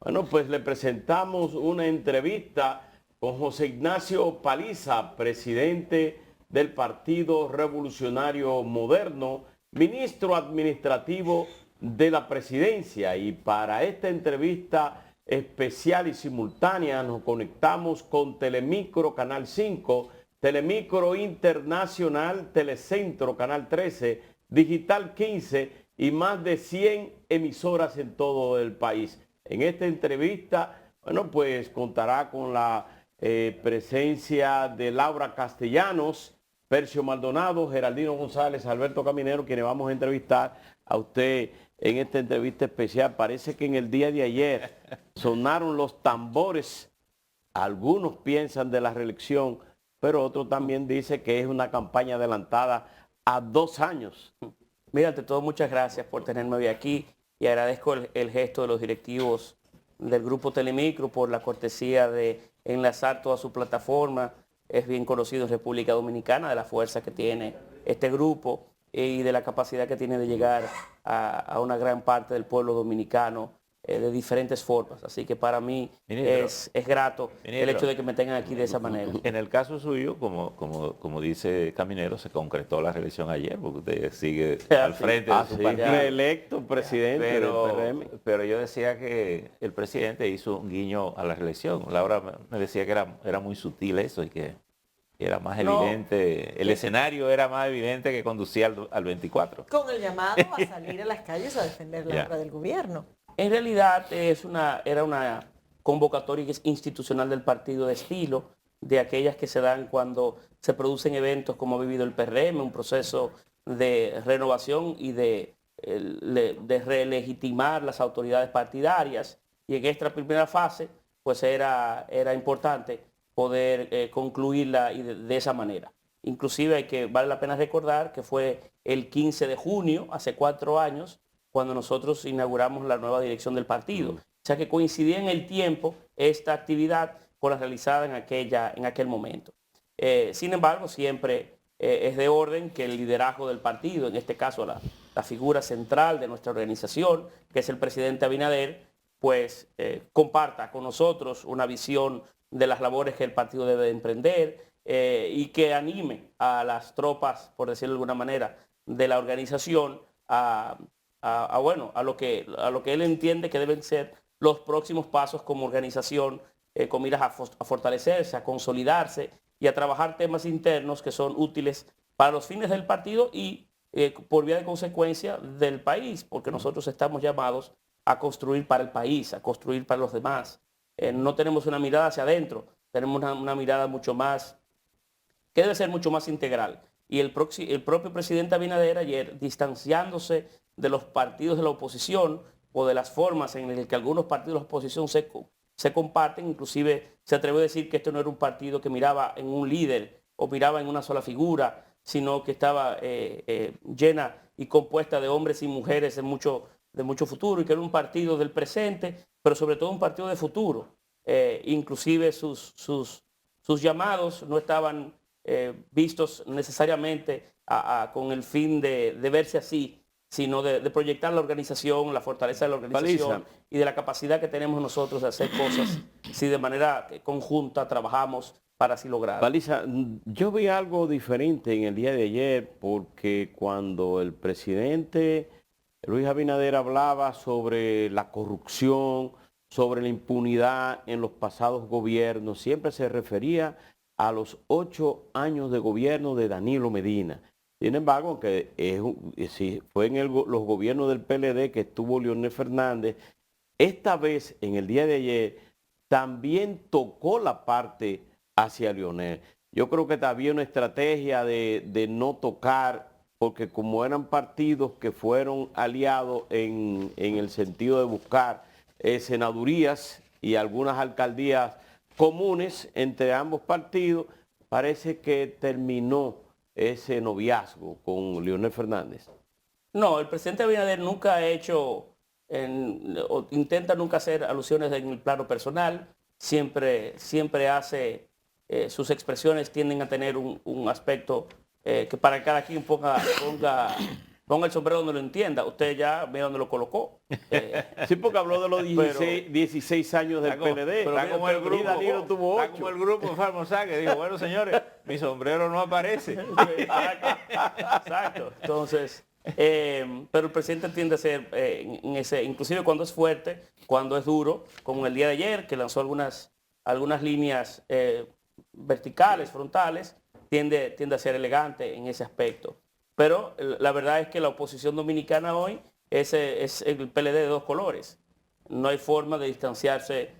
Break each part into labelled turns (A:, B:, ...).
A: Bueno, pues le presentamos una entrevista con José Ignacio Paliza, presidente del Partido Revolucionario Moderno, ministro administrativo de la presidencia. Y para esta entrevista especial y simultánea nos conectamos con Telemicro Canal 5, Telemicro Internacional, Telecentro Canal 13, Digital 15 y más de 100 emisoras en todo el país. En esta entrevista, bueno, pues contará con la presencia de Laura Castellanos, Percio Maldonado, Geraldino González, Alberto Caminero, quienes vamos a entrevistar a usted en esta entrevista especial. Parece que en el día de ayer sonaron los tambores. Algunos piensan de la reelección, pero otros también dicen que es una campaña adelantada a 2 años.
B: Mira, ante todo, muchas gracias por tenerme hoy aquí y agradezco el gesto de los directivos del Grupo Telemicro por la cortesía de enlazar toda su plataforma. Es bien conocido en República Dominicana de la fuerza que tiene este grupo y de la capacidad que tiene de llegar a una gran parte del pueblo dominicano de diferentes formas. Así que para mí es grato el hecho de que me tengan aquí de esa manera.
C: En el caso suyo, como dice Caminero, se concretó la reelección ayer, porque usted sigue al frente de su partido.
A: Reelecto presidente del PRM.
C: Pero yo decía que el presidente hizo un guiño a la reelección. Laura me decía que era muy sutil eso y que era más evidente, el escenario era más evidente que conducía al 24.
D: Con el llamado a salir a las calles a defender la obra del gobierno.
B: En realidad era una convocatoria institucional del partido de estilo, de aquellas que se dan cuando se producen eventos como ha vivido el PRM, un proceso de renovación y de relegitimar las autoridades partidarias. Y en esta primera fase, pues era importante poder concluirla y de esa manera. Inclusive vale la pena recordar que fue el 15 de junio, hace 4 años, cuando nosotros inauguramos la nueva dirección del partido. O sea que coincidía en el tiempo esta actividad con la realizada en aquel momento. Sin embargo, siempre es de orden que el liderazgo del partido, en este caso la figura central de nuestra organización, que es el presidente Abinader, pues comparta con nosotros una visión de las labores que el partido debe de emprender y que anime a las tropas, por decirlo de alguna manera, de la organización a lo que él entiende que deben ser los próximos pasos como organización con miras a fortalecerse, a consolidarse y a trabajar temas internos que son útiles para los fines del partido y por vía de consecuencia del país, porque nosotros estamos llamados a construir para el país, a construir para los demás. No tenemos una mirada hacia adentro, tenemos una mirada mucho más, que debe ser mucho más integral. Y el propio presidente Abinader ayer, distanciándose de los partidos de la oposición o de las formas en las que algunos partidos de la oposición se comparten, inclusive se atrevió a decir que esto no era un partido que miraba en un líder o miraba en una sola figura, sino que estaba llena y compuesta de hombres y mujeres de mucho futuro y que era un partido del presente, pero sobre todo un partido de futuro. Inclusive sus llamados no estaban vistos necesariamente con el fin de verse así, sino de proyectar la organización, la fortaleza de la organización
A: Paliza.
B: Y de la capacidad que tenemos nosotros de hacer cosas si de manera conjunta trabajamos para así lograrlo.
A: Paliza, yo vi algo diferente en el día de ayer porque cuando el presidente Luis Abinader hablaba sobre la corrupción, sobre la impunidad en los pasados gobiernos, siempre se refería a los 8 años de gobierno de Danilo Medina. Sin embargo, que fue en los gobiernos del PLD que estuvo Leonel Fernández, esta vez, en el día de ayer, también tocó la parte hacia Leonel. Yo creo que había una estrategia de no tocar, porque como eran partidos que fueron aliados en el sentido de buscar senadurías y algunas alcaldías comunes entre ambos partidos, parece que terminó ese noviazgo con Leonel Fernández.
B: No, el presidente Abinader nunca ha hecho, o intenta nunca hacer alusiones en el plano personal, siempre hace, sus expresiones tienden a tener un aspecto que para cada quien ponga ponga el sombrero donde lo entienda. Usted ya ve dónde lo colocó.
A: Sí, porque habló de los 16 años del PLD.
C: Está como el grupo,
A: Danilo tuvo 8.
C: está como el grupo Farmosá que dijo, bueno señores, mi sombrero no aparece.
B: Exacto. Entonces, pero el presidente tiende a ser, en ese, inclusive cuando es fuerte, cuando es duro, como el día de ayer, que lanzó algunas líneas verticales, frontales, tiende a ser elegante en ese aspecto. Pero la verdad es que la oposición dominicana hoy es el PLD de dos colores. No hay forma de distanciarse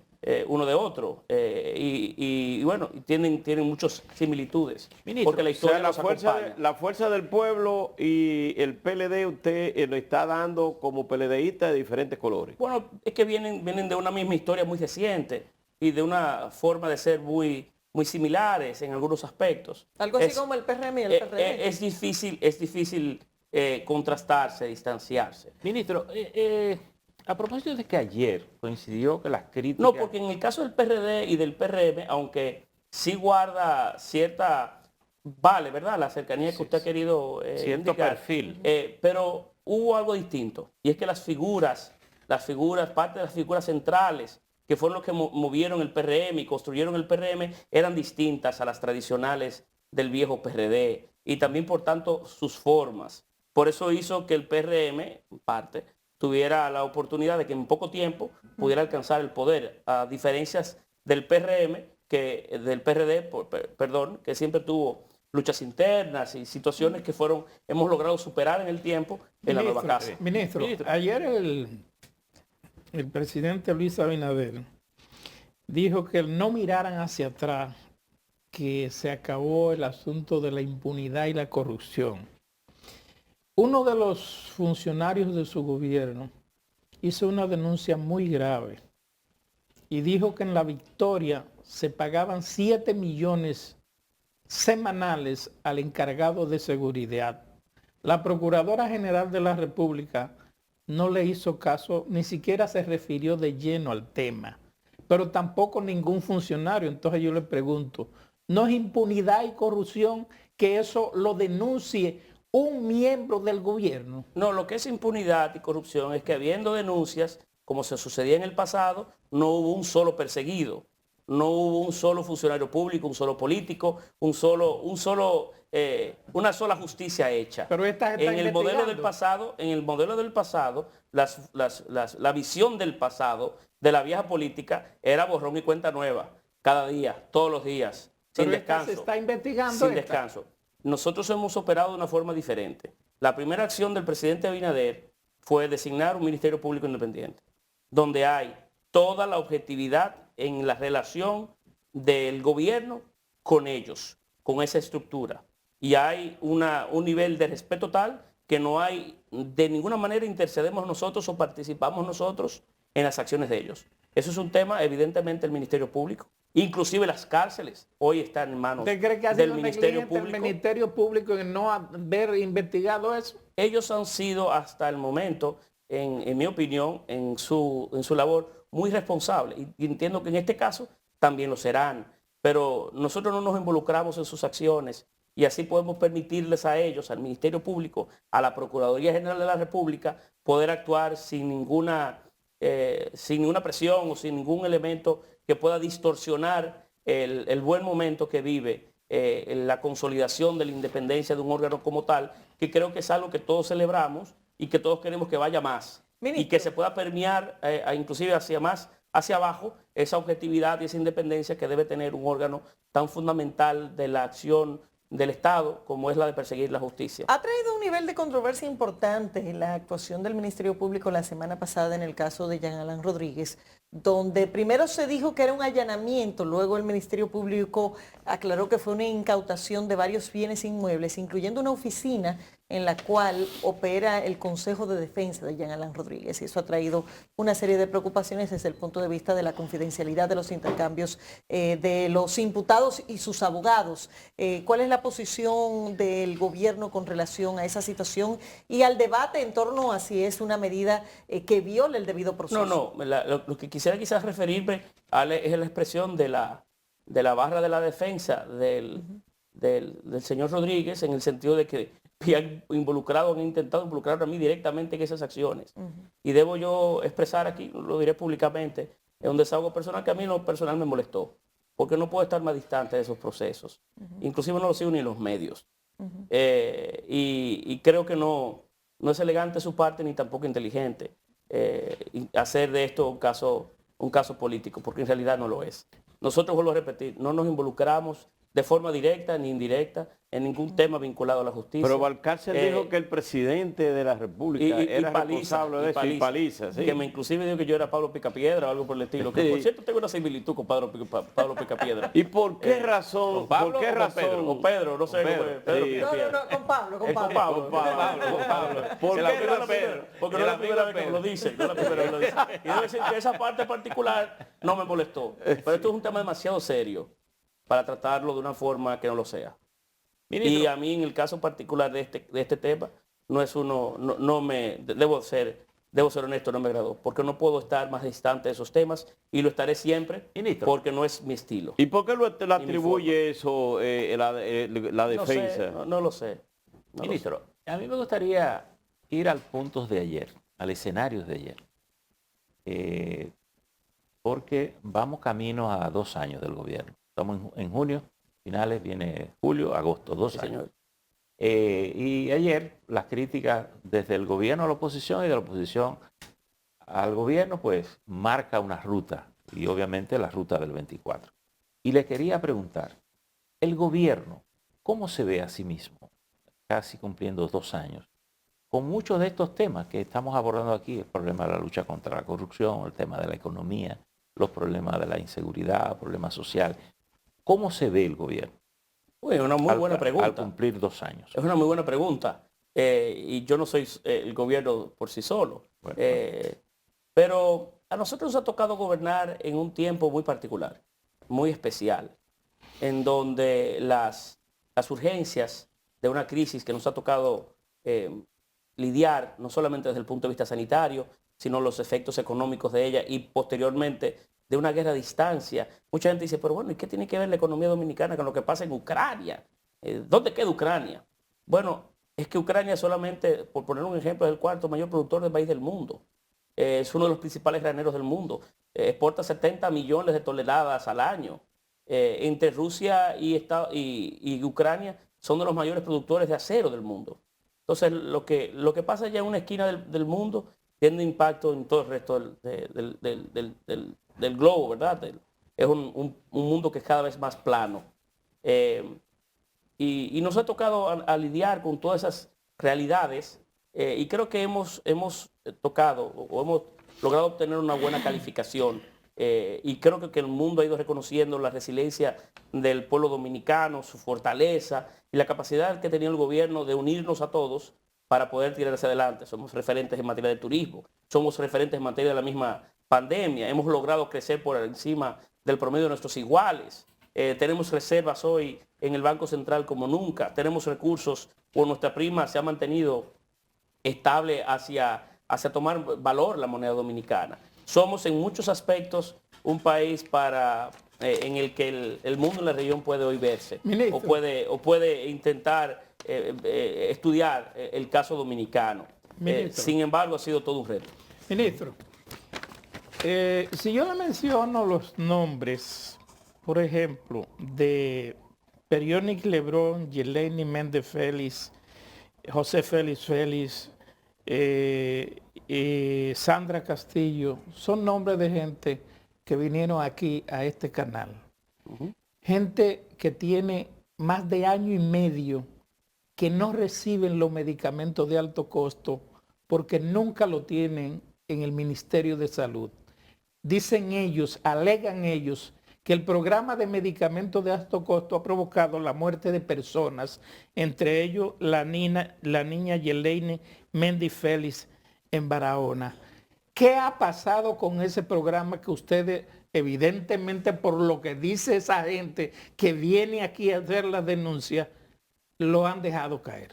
B: uno de otro. Y bueno, tienen muchas similitudes.
C: Ministro,
B: porque la historia
A: O sea,
B: los acompaña.
A: la fuerza del pueblo y el PLD usted lo está dando como PLDista de diferentes colores.
B: Bueno, es que vienen de una misma historia muy reciente y de una forma de ser muy similares en algunos aspectos.
D: Algo así como el PRM y el PRD.
B: Es difícil contrastarse, distanciarse.
C: Ministro, a propósito de que ayer coincidió que las críticas...
B: No, porque en el caso del PRD y del PRM, aunque sí guarda cierta, vale, ¿verdad? La cercanía que usted ha querido
C: cierto
B: indicar,
C: perfil.
B: pero hubo algo distinto, y es que las figuras, parte de las figuras centrales, que fueron los que movieron el PRM y construyeron el PRM, eran distintas a las tradicionales del viejo PRD, y también, por tanto, sus formas. Por eso hizo que el PRM, en parte, tuviera la oportunidad de que en poco tiempo pudiera alcanzar el poder, a diferencias del PRM, del PRD, perdón, que siempre tuvo luchas internas y situaciones que hemos logrado superar en el tiempo en la nueva casa.
E: Ministro, ayer el presidente Luis Abinader dijo que no miraran hacia atrás, que se acabó el asunto de la impunidad y la corrupción. Uno de los funcionarios de su gobierno hizo una denuncia muy grave y dijo que en La Victoria se pagaban 7 millones semanales al encargado de seguridad. La Procuradora General de la República no le hizo caso, ni siquiera se refirió de lleno al tema, pero tampoco ningún funcionario. Entonces yo le pregunto, ¿no es impunidad y corrupción que eso lo denuncie un miembro del gobierno?
B: No, lo que es impunidad y corrupción es que habiendo denuncias, como se sucedía en el pasado, no hubo un solo perseguido, no hubo un solo funcionario público, un solo político, una sola justicia hecha.
E: Pero esta está
B: en el modelo del pasado, la visión del pasado de la vieja política era borrón y cuenta nueva, cada día, todos los días, sin descanso.
E: Se está investigando
B: sin descanso. Nosotros hemos operado de una forma diferente. La primera acción del presidente Abinader fue designar un Ministerio Público Independiente, donde hay toda la objetividad en la relación del gobierno con ellos, con esa estructura. Y hay un nivel de respeto tal que no hay, de ninguna manera intercedemos nosotros o participamos nosotros en las acciones de ellos. Eso es un tema, evidentemente, del Ministerio Público. Inclusive las cárceles hoy están en manos del Ministerio Público.
E: ¿El Ministerio Público en no haber investigado eso?
B: Ellos han sido hasta el momento, en mi opinión, en su labor, muy responsables. Y entiendo que en este caso también lo serán. Pero nosotros no nos involucramos en sus acciones y así podemos permitirles a ellos, al Ministerio Público, a la Procuraduría General de la República, poder actuar sin ninguna presión o sin ningún elemento que pueda distorsionar el buen momento que vive la consolidación de la independencia de un órgano como tal, que creo que es algo que todos celebramos y que todos queremos que vaya más. Ministro. Y que se pueda permear inclusive hacia abajo esa objetividad y esa independencia que debe tener un órgano tan fundamental de la acción del Estado como es la de perseguir la justicia.
D: Ha traído un nivel de controversia importante la actuación del Ministerio Público la semana pasada en el caso de Jean Alain Rodríguez, donde primero se dijo que era un allanamiento, luego el Ministerio Público aclaró que fue una incautación de varios bienes inmuebles, incluyendo una oficina en la cual opera el Consejo de Defensa de Jean Alain Rodríguez. Y eso ha traído una serie de preocupaciones desde el punto de vista de la confidencialidad de los intercambios de los imputados y sus abogados. ¿Cuál es la posición del gobierno con relación a esa situación y al debate en torno a si es una medida que viola el debido proceso?
B: No, lo que quisiera quizás referirme es la expresión de la barra de la defensa del del señor Rodríguez, en el sentido de que han intentado involucrar a mí directamente en esas acciones. Y debo yo expresar aquí, lo diré públicamente, es un desahogo personal que a mí en lo personal me molestó, porque no puedo estar más distante de esos procesos. Inclusive no lo sigo ni en los medios. Y creo que no es elegante de su parte ni tampoco inteligente hacer de esto un caso político, porque en realidad no lo es. Nosotros, vuelvo a repetir, no nos involucramos de forma directa ni indirecta en ningún tema vinculado a la justicia.
A: Pero Valcárcel dijo que el presidente de la República era responsable de eso, y Paliza, sí.
B: Que me inclusive dijo que yo era Pablo Picapiedra o algo por el estilo. Que por cierto tengo una similitud con Pablo Picapiedra.
A: ¿Y por qué razón?
B: Pablo,
A: ¿Por qué razón?
B: O Pedro, no sé. Pedro Picapiedra.
D: No, con Pablo.
B: Con Pablo.
A: ¿Por qué razón?
B: Porque no es la primera vez que me lo dice. No es la primera vez que me lo dice. Y debo decir que esa parte particular no me molestó. Pero esto es un tema demasiado serio para tratarlo de una forma que no lo sea. Ministro. Y a mí en el caso particular de este tema, debo ser honesto, no me agradó, porque no puedo estar más distante de esos temas y lo estaré siempre, Ministro, porque no es mi estilo.
A: ¿Y por qué le atribuye eso la defensa?
B: No lo sé.
C: Ministro, a mí me gustaría ir al punto de ayer, al escenario de ayer, porque vamos camino a 2 años del gobierno. Estamos en junio, finales, viene julio, agosto, 2 años. Y ayer las críticas desde el gobierno a la oposición y de la oposición al gobierno, pues marca una ruta, y obviamente la ruta del 24. Y le quería preguntar, el gobierno, ¿cómo se ve a sí mismo, casi cumpliendo 2 años, con muchos de estos temas que estamos abordando aquí, el problema de la lucha contra la corrupción, el tema de la economía, los problemas de la inseguridad, problemas sociales? ¿Cómo se ve el gobierno?
B: Bueno, una muy buena pregunta.
C: Al cumplir 2 años.
B: Es una muy buena pregunta. Y yo no soy el gobierno por sí solo. Bueno. Pero a nosotros nos ha tocado gobernar en un tiempo muy particular, muy especial, en donde las urgencias de una crisis que nos ha tocado lidiar, no solamente desde el punto de vista sanitario, sino los efectos económicos de ella y posteriormente de una guerra a distancia. Mucha gente dice, pero bueno, ¿y qué tiene que ver la economía dominicana con lo que pasa en Ucrania? ¿Dónde queda Ucrania? Bueno, es que Ucrania solamente, por poner un ejemplo, es el 4º mayor productor del país del mundo. Es uno de los principales graneros del mundo. Exporta 70 millones de toneladas al año. Entre Rusia y Ucrania son de los mayores productores de acero del mundo. Entonces, lo que pasa ya en una esquina del mundo tiene impacto en todo el resto del globo, ¿verdad? Es un mundo que es cada vez más plano. Y nos ha tocado a lidiar con todas esas realidades y creo que hemos tocado o hemos logrado obtener una buena calificación y creo que el mundo ha ido reconociendo la resiliencia del pueblo dominicano, su fortaleza y la capacidad que tenía el gobierno de unirnos a todos para poder tirar hacia adelante. Somos referentes en materia de turismo, somos referentes en materia de la misma pandemia, hemos logrado crecer por encima del promedio de nuestros iguales, tenemos reservas hoy en el Banco Central como nunca, tenemos recursos, o nuestra prima se ha mantenido estable hacia tomar valor la moneda dominicana. Somos en muchos aspectos un país en el que el mundo en la región puede hoy verse, o puede intentar estudiar el caso dominicano. Sin embargo, ha sido todo un reto.
E: Ministro, si yo le menciono los nombres, por ejemplo, de Periónic Lebrón, Yeleni Méndez Félix, José Félix Félix, Sandra Castillo, son nombres de gente que vinieron aquí a este canal. Gente que tiene más de 1 año y medio que no reciben los medicamentos de alto costo porque nunca lo tienen en el Ministerio de Salud. Dicen ellos, alegan ellos, que el programa de medicamentos de alto costo ha provocado la muerte de personas, entre ellos la niña Yeleni Méndez Félix en Barahona. ¿Qué ha pasado con ese programa que ustedes, evidentemente por lo que dice esa gente que viene aquí a hacer las denuncias, lo han dejado caer?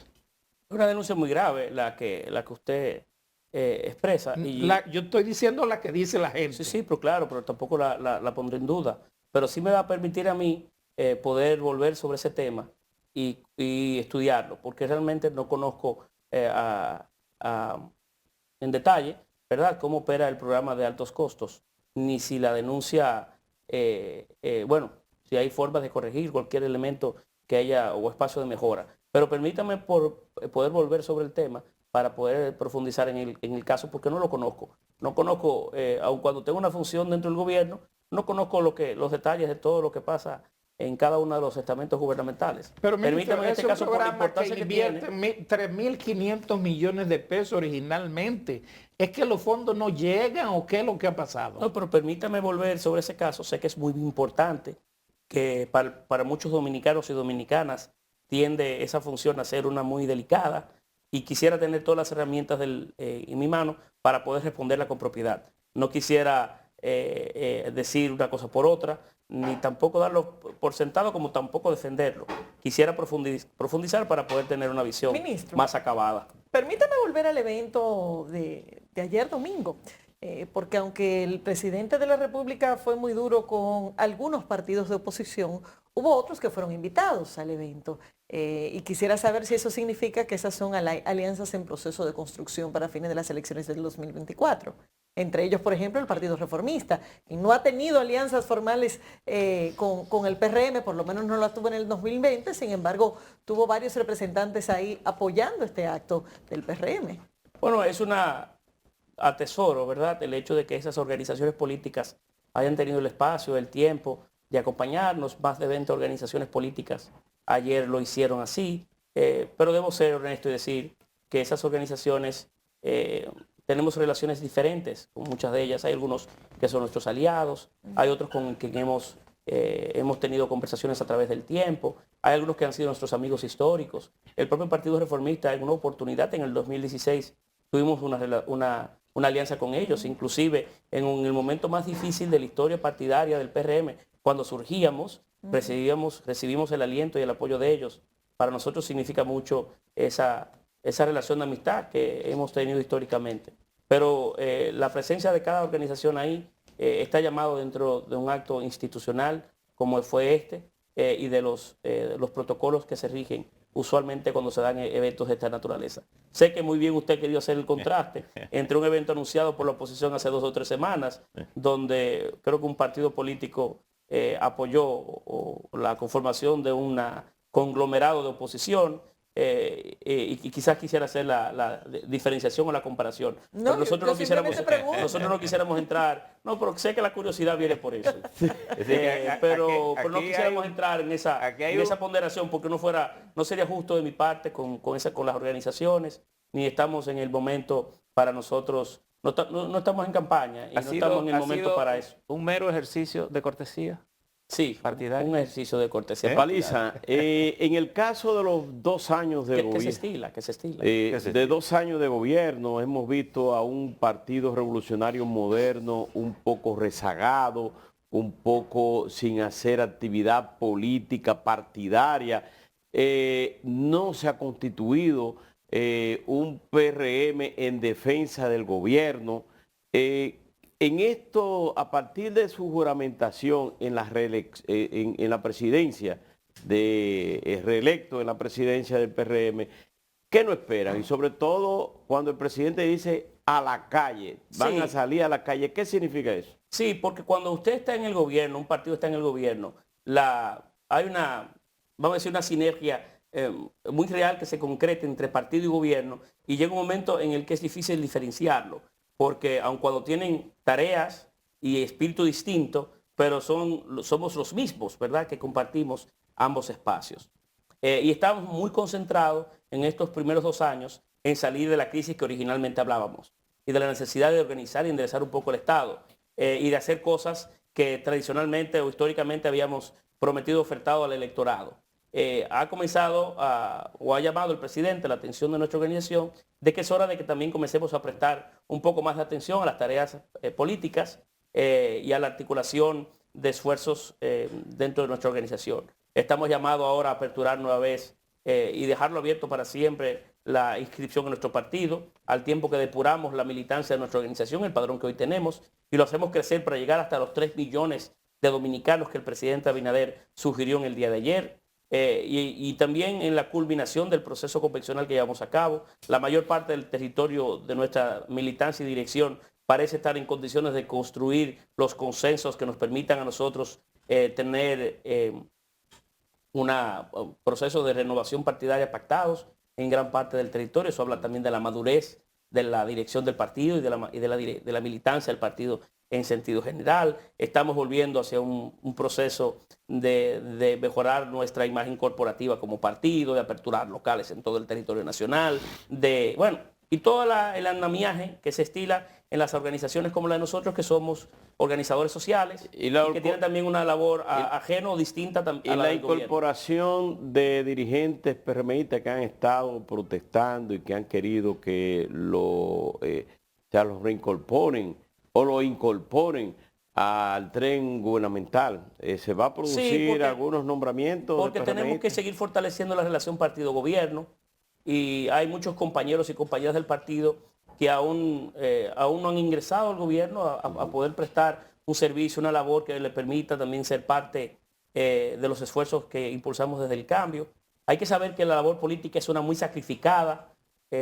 B: Una denuncia muy grave la que usted expresa. Y
E: yo estoy diciendo la que dice la gente.
B: Sí, pero claro, pero tampoco la pondré en duda. Pero sí me va a permitir a mí poder volver sobre ese tema y estudiarlo, porque realmente no conozco en detalle, ¿verdad?, cómo opera el programa de altos costos, ni si la denuncia, bueno, si hay formas de corregir cualquier elemento que haya o espacio de mejora. Pero permítame poder volver sobre el tema para poder profundizar en el caso, porque no lo conozco. No conozco, aun cuando tengo una función dentro del gobierno, no conozco los detalles de todo lo que pasa en cada uno de los estamentos gubernamentales.
E: Pero
B: permítame en este caso, por la importancia que tiene.
E: 3.500 millones de pesos originalmente. ¿Es que los fondos no llegan o qué es lo que ha pasado?
B: No, pero permítame volver sobre ese caso. Sé que es muy importante, que para muchos dominicanos y dominicanas tiende esa función a ser una muy delicada, y quisiera tener todas las herramientas en mi mano para poder responderla con propiedad. No quisiera decir una cosa por otra, ni tampoco darlo por sentado, como tampoco defenderlo. Quisiera profundizar para poder tener una visión más acabada.
D: Permítame volver al evento de ayer domingo, porque aunque el presidente de la República fue muy duro con algunos partidos de oposición, hubo otros que fueron invitados al evento. Y quisiera saber si eso significa que esas son alianzas en proceso de construcción para fines de las elecciones del 2024. Entre ellos, por ejemplo, el Partido Reformista, y no ha tenido alianzas formales con el PRM, por lo menos no las tuvo en el 2020, sin embargo, tuvo varios representantes ahí apoyando este acto del PRM.
B: Bueno, es atesoro, ¿verdad?, el hecho de que esas organizaciones políticas hayan tenido el espacio, el tiempo de acompañarnos. Más de 20 organizaciones políticas ayer lo hicieron así, pero debo ser honesto y decir que esas organizaciones tenemos relaciones diferentes con muchas de ellas. Hay algunos que son nuestros aliados, hay otros con quienes hemos tenido conversaciones a través del tiempo, hay algunos que han sido nuestros amigos históricos. El propio Partido Reformista, en una oportunidad en el 2016, tuvimos una alianza con ellos, inclusive en el momento más difícil de la historia partidaria del PRM, cuando surgíamos, recibimos el aliento y el apoyo de ellos. Para nosotros significa mucho esa relación de amistad que hemos tenido históricamente. Pero la presencia de cada organización ahí está llamado dentro de un acto institucional como fue este, y de los protocolos que se rigen usualmente cuando se dan eventos de esta naturaleza. Sé que muy bien usted quería hacer el contraste entre un evento anunciado por la oposición hace 2 o 3 semanas, donde creo que un partido político apoyó la conformación de un conglomerado de oposición, y quizás quisiera hacer la diferenciación o la comparación.
D: No,
B: pero nosotros no quisiéramos entrar, no, pero sé que la curiosidad viene por eso. Pero no quisiéramos entrar en esa ponderación, porque no sería justo de mi parte con las organizaciones, ni estamos en el momento para nosotros. No estamos en campaña y no estamos en el momento para eso.
C: ¿Un mero ejercicio de cortesía?
B: Sí, partidario. Un ejercicio de cortesía.
A: Paliza, en el caso de los 2 años de gobierno,
B: que se estila.
A: De 2 años de gobierno, hemos visto a un partido revolucionario moderno un poco rezagado, un poco sin hacer actividad política partidaria. No se ha constituido un PRM en defensa del gobierno. En esto, a partir de su juramentación en la presidencia, reelecto en la presidencia del PRM, ¿qué no esperan? Y sobre todo cuando el presidente dice a la calle, van a salir a la calle, ¿qué significa eso?
B: Sí, porque cuando usted está en el gobierno, un partido está en el gobierno, hay vamos a decir, una sinergia muy real que se concreta entre partido y gobierno, y llega un momento en el que es difícil diferenciarlo, porque aun cuando tienen tareas y espíritu distinto, pero somos los mismos, ¿verdad?, que compartimos ambos espacios. Y estamos muy concentrados en estos primeros 2 años en salir de la crisis que originalmente hablábamos, y de la necesidad de organizar y enderezar un poco el Estado, y de hacer cosas que tradicionalmente o históricamente habíamos prometido, ofertado al electorado. Ha comenzado o ha llamado el presidente la atención de nuestra organización de que es hora de que también comencemos a prestar un poco más de atención a las tareas políticas y a la articulación de esfuerzos dentro de nuestra organización. Estamos llamados ahora a aperturar nueva vez y dejarlo abierto para siempre la inscripción en nuestro partido, al tiempo que depuramos la militancia de nuestra organización, el padrón que hoy tenemos, y lo hacemos crecer para llegar hasta los 3 millones de dominicanos que el presidente Abinader sugirió en el día de ayer. y también en la culminación del proceso convencional que llevamos a cabo. La mayor parte del territorio de nuestra militancia y dirección parece estar en condiciones de construir los consensos que nos permitan a nosotros tener un proceso de renovación partidaria pactados en gran parte del territorio. Eso habla también de la madurez de la dirección del partido y de la militancia del partido en sentido general. Estamos volviendo hacia un proceso de mejorar nuestra imagen corporativa como partido, de aperturar locales en todo el territorio nacional, y todo el andamiaje que se estila en las organizaciones como la de nosotros, que somos organizadores sociales y que tienen también una labor ajena o distinta a
A: y la incorporación de dirigentes PRMistas que han estado protestando y que han querido que los reincorporen o lo incorporen al tren gubernamental. ¿Se va a producir algunos nombramientos?
B: Porque tenemos que seguir fortaleciendo la relación partido-gobierno, y hay muchos compañeros y compañeras del partido que aún no han ingresado al gobierno a poder prestar un servicio, una labor que les permita también ser parte de los esfuerzos que impulsamos desde el cambio. Hay que saber que la labor política es una muy sacrificada,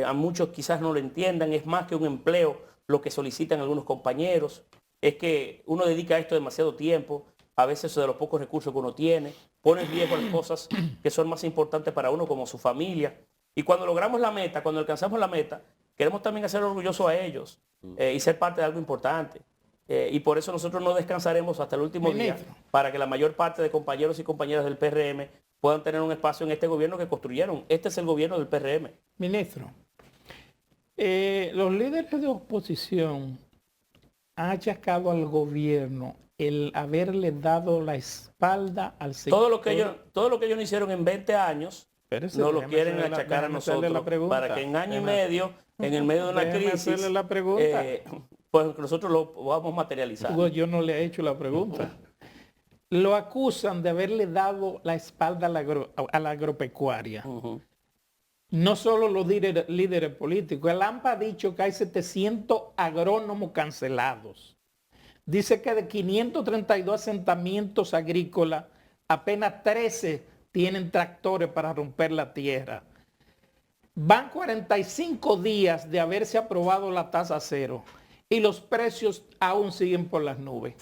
B: a muchos quizás no lo entiendan, es más que un empleo lo que solicitan algunos compañeros, es que uno dedica a esto demasiado tiempo, a veces de los pocos recursos que uno tiene, pone en riesgo las cosas que son más importantes para uno, como su familia. Y cuando logramos la meta, cuando alcanzamos la meta, queremos también hacer orgulloso a ellos y ser parte de algo importante. Y por eso nosotros no descansaremos hasta el último día para que la mayor parte de compañeros y compañeras del PRM puedan tener un espacio en este gobierno que construyeron. Este es el gobierno del PRM.
E: Ministro, los líderes de oposición han achacado al gobierno el haberle dado la espalda al sector.
B: Todo lo que ellos no hicieron en 20 años, no lo quieren achacar a nosotros para que en año y medio, en el medio de una crisis, pues nosotros lo vamos a materializar.
E: Yo no le he hecho la pregunta. Lo acusan de haberle dado la espalda a la agropecuaria. No solo los líderes políticos. El AMPA ha dicho que hay 700 agrónomos cancelados. Dice que de 532 asentamientos agrícolas, apenas 13 tienen tractores para romper la tierra. Van 45 días de haberse aprobado la tasa cero y los precios aún siguen por las nubes.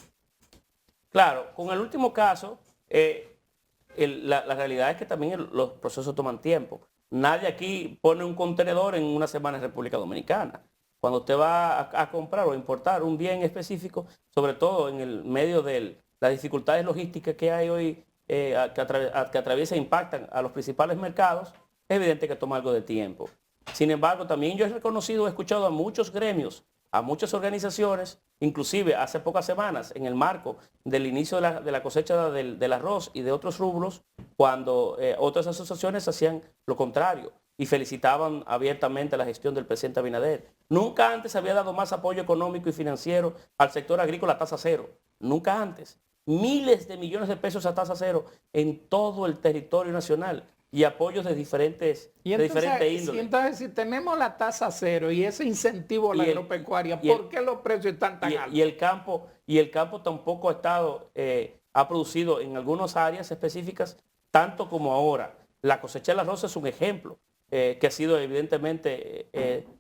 B: Claro, con el último caso, la realidad es que también los procesos toman tiempo. Nadie aquí pone un contenedor en una semana en República Dominicana. Cuando usted va a comprar o importar un bien específico, sobre todo en el medio de las dificultades logísticas que hay hoy, que atraviesan e impactan a los principales mercados, es evidente que toma algo de tiempo. Sin embargo, también yo he reconocido, he escuchado a muchos gremios, a muchas organizaciones, inclusive hace pocas semanas, en el marco del inicio de la cosecha del arroz y de otros rubros, cuando otras asociaciones hacían lo contrario y felicitaban abiertamente la gestión del presidente Abinader. Nunca antes había dado más apoyo económico y financiero al sector agrícola a tasa cero. Nunca antes. Miles de millones de pesos a tasa cero en todo el territorio nacional y apoyos de diferentes índoles.
E: Y entonces, si tenemos la tasa cero y ese incentivo a la agropecuaria, ¿por qué los precios están tan altos?
B: Y el campo tampoco ha producido en algunas áreas específicas tanto como ahora. La cosecha del arroz es un ejemplo que ha sido evidentemente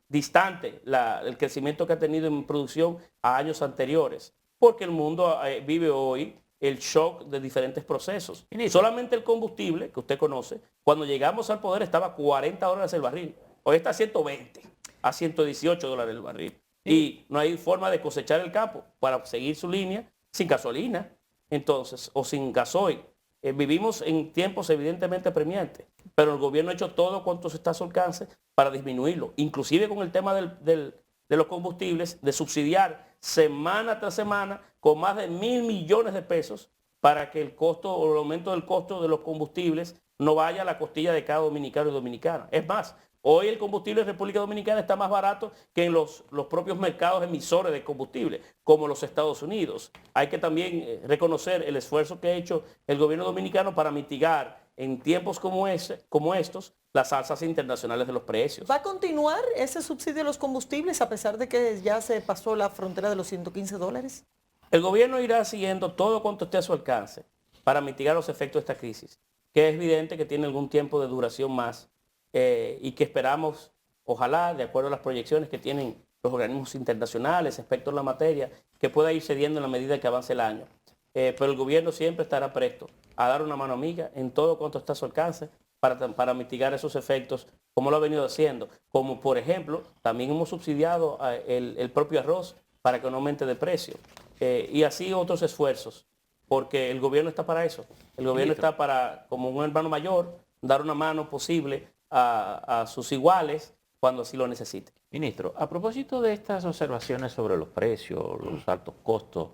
B: distante el crecimiento que ha tenido en producción a años anteriores, porque el mundo vive hoy el shock de diferentes procesos. Solamente el combustible, que usted conoce, cuando llegamos al poder estaba a $40 el barril. Hoy está a 120, a $118 el barril. Y no hay forma de cosechar el campo para seguir su línea sin gasolina, entonces, o sin gasoil. Vivimos en tiempos evidentemente apremiantes, pero el gobierno ha hecho todo cuanto está a su alcance para disminuirlo, inclusive con el tema de los combustibles, de subsidiar semana tras semana con más de 1.000 millones de pesos para que el costo o el aumento del costo de los combustibles no vaya a la costilla de cada dominicano y dominicana. Es más, hoy el combustible en República Dominicana está más barato que en los propios mercados emisores de combustible, como los Estados Unidos. Hay que también reconocer el esfuerzo que ha hecho el gobierno dominicano para mitigar en tiempos como estos las alzas internacionales de los precios.
D: ¿Va a continuar ese subsidio a los combustibles a pesar de que ya se pasó la frontera de los $115?
B: El gobierno irá siguiendo todo cuanto esté a su alcance para mitigar los efectos de esta crisis. que es evidente que tiene algún tiempo de duración más y que esperamos, ojalá, de acuerdo a las proyecciones que tienen los organismos internacionales, expertos en la materia, que pueda ir cediendo en la medida que avance el año. Pero el gobierno siempre estará presto a dar una mano amiga en todo cuanto está a su alcance para mitigar esos efectos, como lo ha venido haciendo. Como por ejemplo, también hemos subsidiado el propio arroz para que no aumente de precio. Y así otros esfuerzos, porque el gobierno está para eso. El gobierno está para, como un hermano mayor, dar una mano posible a sus iguales cuando así lo necesite.
C: Ministro, a propósito de estas observaciones sobre los precios, los altos costos,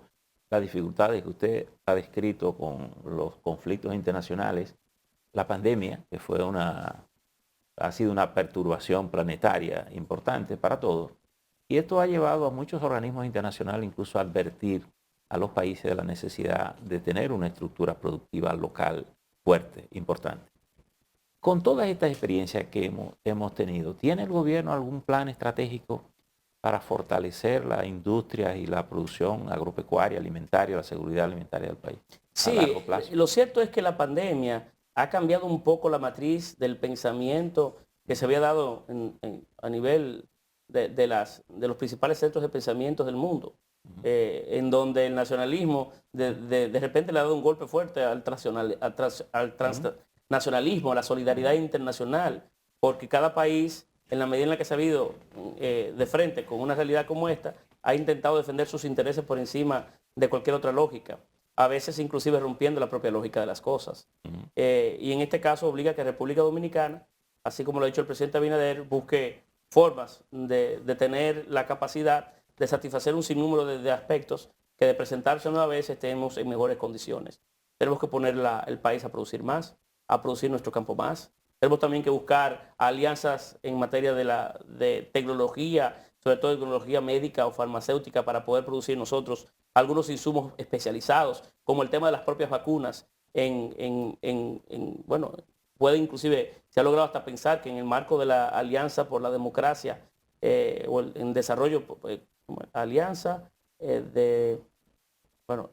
C: las dificultades que usted ha descrito con los conflictos internacionales, la pandemia, que ha sido una perturbación planetaria importante para todos, y esto ha llevado a muchos organismos internacionales incluso a advertir a los países de la necesidad de tener una estructura productiva local fuerte, importante. Con todas estas experiencias que hemos tenido, ¿tiene el gobierno algún plan estratégico para fortalecer la industria y la producción agropecuaria, alimentaria, la seguridad alimentaria del país?
B: Sí, lo cierto es que la pandemia ha cambiado un poco la matriz del pensamiento que se había dado a nivel de los principales centros de pensamiento del mundo, en donde el nacionalismo de repente le ha dado un golpe fuerte al transnacionalismo, a la solidaridad internacional, porque cada país, en la medida en la que se ha habido de frente con una realidad como esta, ha intentado defender sus intereses por encima de cualquier otra lógica, a veces inclusive rompiendo la propia lógica de las cosas. Y en este caso obliga a que República Dominicana, así como lo ha dicho el presidente Abinader, busque formas de tener la capacidad de satisfacer un sinnúmero de aspectos que de presentarse una vez estemos en mejores condiciones. Tenemos que poner el país a producir más, a producir nuestro campo más. Tenemos también que buscar alianzas en materia de tecnología, sobre todo tecnología médica o farmacéutica, para poder producir nosotros algunos insumos especializados, como el tema de las propias vacunas. Bueno, puede inclusive, se ha logrado hasta pensar que en el marco de la Alianza por la Democracia o en desarrollo, alianza
D: el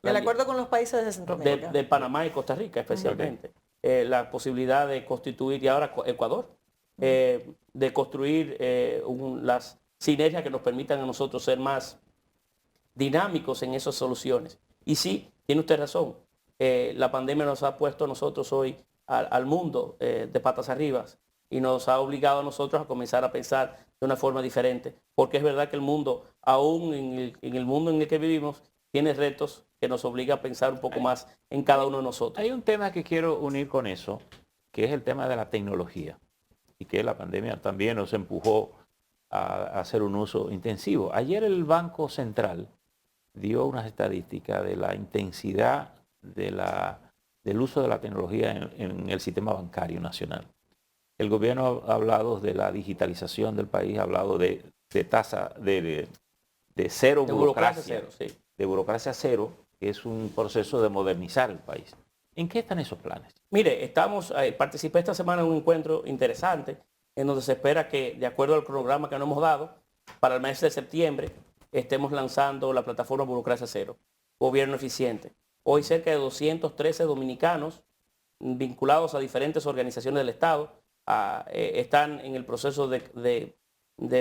D: acuerdo con los países de Centroamérica.
B: De Panamá y Costa Rica especialmente. La posibilidad de constituir, y ahora Ecuador, de construir las sinergias que nos permitan a nosotros ser más dinámicos en esas soluciones. Y sí, tiene usted razón, la pandemia nos ha puesto a nosotros hoy al mundo de patas arriba y nos ha obligado a nosotros a comenzar a pensar de una forma diferente, porque es verdad que el mundo, aún en el mundo en el que vivimos, tiene retos que nos obliga a pensar un poco más en cada uno de nosotros.
C: Hay un tema que quiero unir con eso, que es el tema de la tecnología, y que la pandemia también nos empujó a hacer un uso intensivo. Ayer el Banco Central dio unas estadísticas de la intensidad del uso de la tecnología en el sistema bancario nacional. El gobierno ha hablado de la digitalización del país, ha hablado de tasa de cero burocracia,
B: cero, sí.
C: De burocracia cero, que es un proceso de modernizar el país. ¿En qué están esos planes?
B: Mire, participé esta semana en un encuentro interesante en donde se espera que, de acuerdo al cronograma que nos hemos dado, para el mes de septiembre estemos lanzando la plataforma Burocracia Cero, Gobierno Eficiente. Hoy cerca de 213 dominicanos vinculados a diferentes organizaciones del Estado están en el proceso de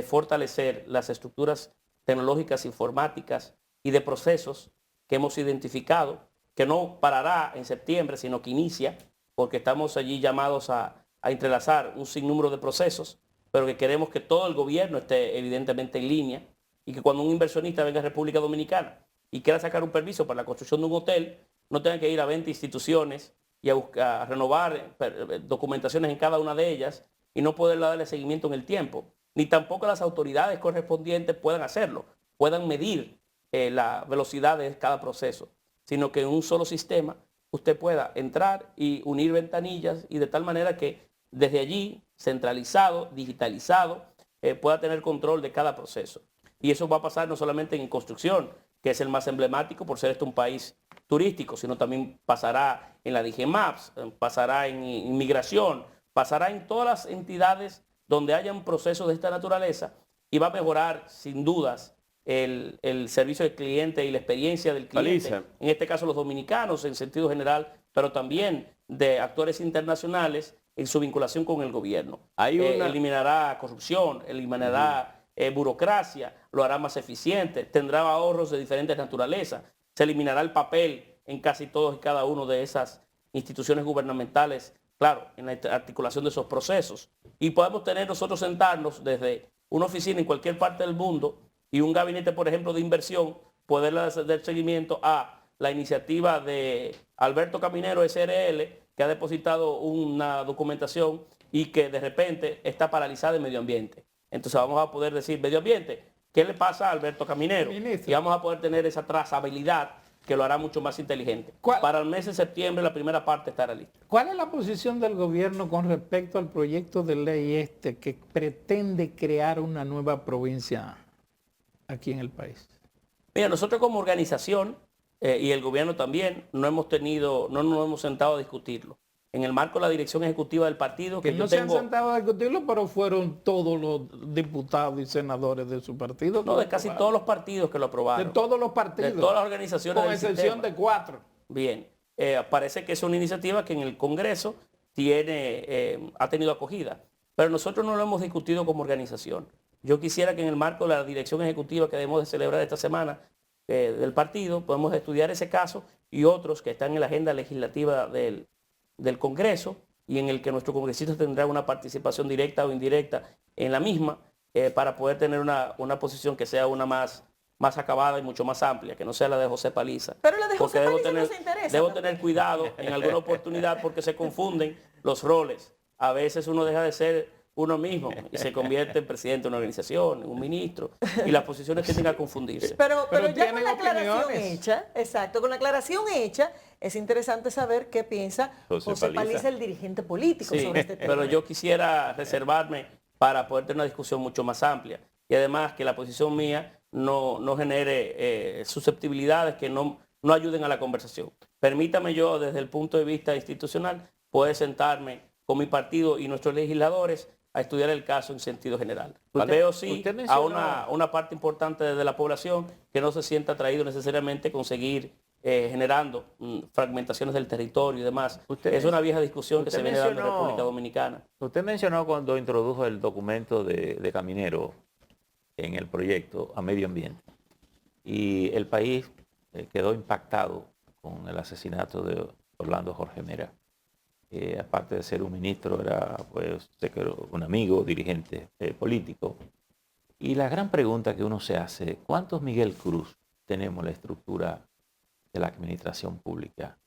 B: fortalecer las estructuras tecnológicas, informáticas y de procesos que hemos identificado, que no parará en septiembre, sino que inicia, porque estamos allí llamados a entrelazar un sinnúmero de procesos, pero que queremos que todo el gobierno esté evidentemente en línea y que cuando un inversionista venga a República Dominicana y quiera sacar un permiso para la construcción de un hotel, no tenga que ir a 20 instituciones y a renovar documentaciones en cada una de ellas y no poder darle seguimiento en el tiempo. Ni tampoco las autoridades correspondientes puedan hacerlo, puedan medir la velocidad de cada proceso, sino que en un solo sistema usted pueda entrar y unir ventanillas y de tal manera que desde allí, centralizado, digitalizado, pueda tener control de cada proceso. Y eso va a pasar no solamente en construcción, que es el más emblemático por ser un país turístico, sino también pasará en la DGMAPS, pasará en inmigración, pasará en todas las entidades donde haya un proceso de esta naturaleza y va a mejorar sin dudas el servicio del cliente y la experiencia del cliente,
A: Paliza.
B: en este caso los dominicanos en sentido general, pero también de actores internacionales en su vinculación con el gobierno.
A: Hay una-
B: Eliminará corrupción, eliminará burocracia, lo hará más eficiente, tendrá ahorros de diferentes naturalezas, se eliminará el papel en casi todos y cada uno de esas instituciones gubernamentales, claro, en la articulación de esos procesos. Y podemos tener nosotros sentarnos desde una oficina en cualquier parte del mundo y un gabinete, por ejemplo, de inversión, poderle dar seguimiento a la iniciativa de Alberto Caminero SRL, que ha depositado una documentación y que de repente está paralizada en medio ambiente. Entonces vamos a poder decir, medio ambiente, ¿qué le pasa a Alberto Caminero?
E: Ministro.
B: Y vamos a poder tener esa trazabilidad que lo hará mucho más inteligente.
E: ¿Cuál?
B: Para el mes de septiembre la primera parte estará lista.
E: ¿Cuál es la posición del gobierno con respecto al proyecto de ley que pretende crear una nueva provincia aquí en el país?
B: Mira, nosotros como organización y el gobierno también no nos hemos sentado a discutirlo. En el marco de la dirección ejecutiva del partido,
E: Que
B: que
E: no
B: yo
E: se han
B: tengo,
E: sentado a discutirlo, pero fueron todos los diputados y senadores de su partido.
B: no, de casi todos los partidos que lo
E: De
B: aprobaron,
E: todos los
B: de
E: partidos.
B: todas las organizaciones
E: con
B: del
E: excepción
B: sistema.
E: de 4.
B: Bien, parece que es una iniciativa que en el Congreso ha tenido acogida, pero nosotros no lo hemos discutido como organización. Yo quisiera que en el marco de la dirección ejecutiva que debemos de celebrar esta semana del partido, podemos estudiar ese caso y otros que están en la agenda legislativa del Congreso y en el que nuestro congresista tendrá una participación directa o indirecta en la misma para poder tener una posición que sea una más acabada y mucho más amplia, que no sea la de José Paliza.
D: Pero la de
B: Porque
D: José Paliza no se interesa
B: debo
D: también.
B: tener cuidado en alguna oportunidad porque se confunden los roles. A veces uno deja de ser uno mismo y se convierte en presidente de una organización, en un ministro, y las posiciones tienden a confundirse.
D: Pero ya con
E: tienen
D: la aclaración
E: opiniones.
D: hecha, exacto, con la aclaración hecha, es interesante saber qué piensa
C: José
D: José
C: Paliza.
D: Paliza, el dirigente político,
B: Sí,
D: sobre este tema.
B: pero yo quisiera reservarme para poder tener una discusión mucho más amplia. Y además que la posición mía no genere susceptibilidades que no ayuden a la conversación. Permítame yo, desde el punto de vista institucional, poder sentarme con mi partido y nuestros legisladores a estudiar el caso en sentido general. Veo sí
C: usted
B: a
C: mencionó-
B: una parte importante de la población que no se sienta atraído necesariamente con seguir generando fragmentaciones del territorio y demás.
C: Usted
B: Es una vieja discusión que
C: usted
B: se viene dando en
C: mencionó-
B: República Dominicana.
C: Usted mencionó cuando introdujo el documento de Caminero en el proyecto a medio ambiente y el país quedó impactado con el asesinato de Orlando Jorge Mera. Aparte de ser un ministro, era pues sé que era un amigo, dirigente político. Y la gran pregunta que uno se hace, ¿cuántos Miguel Cruz tenemos en la estructura de la administración pública?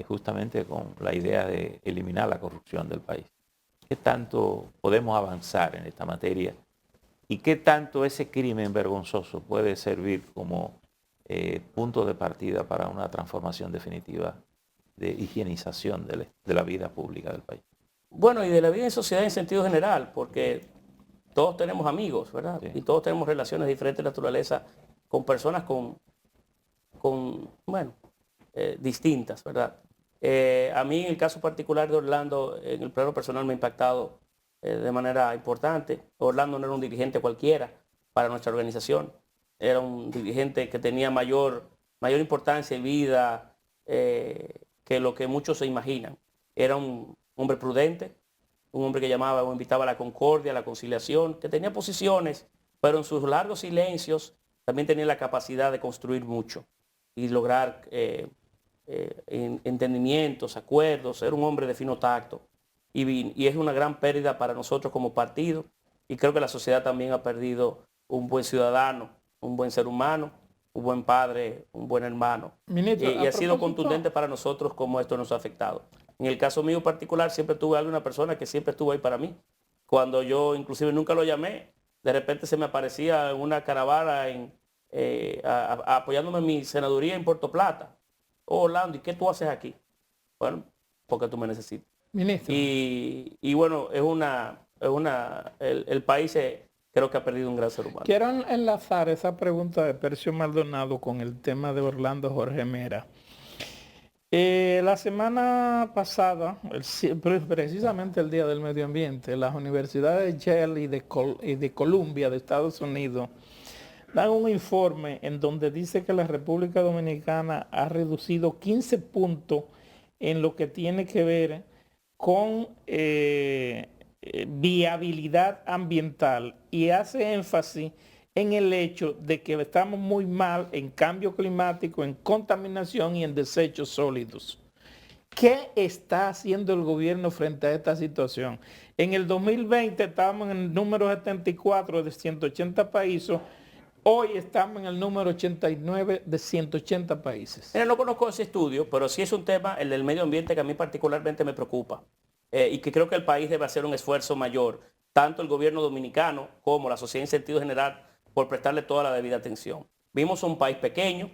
C: Justamente con la idea de eliminar la corrupción del país. ¿Qué tanto podemos avanzar en esta materia? ¿Y qué tanto ese crimen vergonzoso puede servir como punto de partida para una transformación definitiva de higienización de la vida pública del país?
B: Bueno, y de la vida en sociedad en sentido general, porque todos tenemos amigos, ¿verdad?
C: Sí.
B: Y todos tenemos relaciones de diferente naturaleza con personas distintas, ¿verdad? A mí, en el caso particular de Orlando, en el plano personal me ha impactado de manera importante. Orlando no era un dirigente cualquiera para nuestra organización. Era un dirigente que tenía mayor importancia en vida que lo que muchos se imaginan. Era un hombre prudente, un hombre que llamaba o invitaba a la concordia, a la conciliación, que tenía posiciones, pero en sus largos silencios también tenía la capacidad de construir mucho y lograr entendimientos, acuerdos. Era un hombre de fino tacto y es una gran pérdida para nosotros como partido y creo que la sociedad también ha perdido un buen ciudadano, un buen ser humano, un buen padre, un buen hermano.
E: Ministro,
B: y
E: a
B: ha sido
E: propósito-
B: contundente para nosotros cómo esto nos ha afectado. En el caso mío particular siempre tuve alguna persona que siempre estuvo ahí para mí. Cuando yo inclusive nunca lo llamé, de repente se me aparecía en una caravana apoyándome en mi senaduría en Puerto Plata. Oh, Orlando, ¿y qué tú haces aquí? Bueno, porque tú me necesitas.
E: Ministro,
B: Y bueno, el país creo que ha perdido un gran ser humano.
E: quiero enlazar esa pregunta de Percio Maldonado con el tema de Orlando Jorge Mera. La semana pasada, precisamente el Día del Medio Ambiente, las universidades de Yale y de Columbia de Estados Unidos dan un informe en donde dice que la República Dominicana ha reducido 15 puntos en lo que tiene que ver con viabilidad ambiental y hace énfasis en el hecho de que estamos muy mal en cambio climático, en contaminación y en desechos sólidos. ¿Qué está haciendo el gobierno frente a esta situación? En el 2020 estábamos en el número 74 de 180 países, hoy estamos en el número 89 de 180 países.
B: Mira, no conozco ese estudio, pero sí es un tema, el del medio ambiente, que a mí particularmente me preocupa y que creo que el país debe hacer un esfuerzo mayor, tanto el gobierno dominicano como la sociedad en sentido general, por prestarle toda la debida atención. Vimos un país pequeño,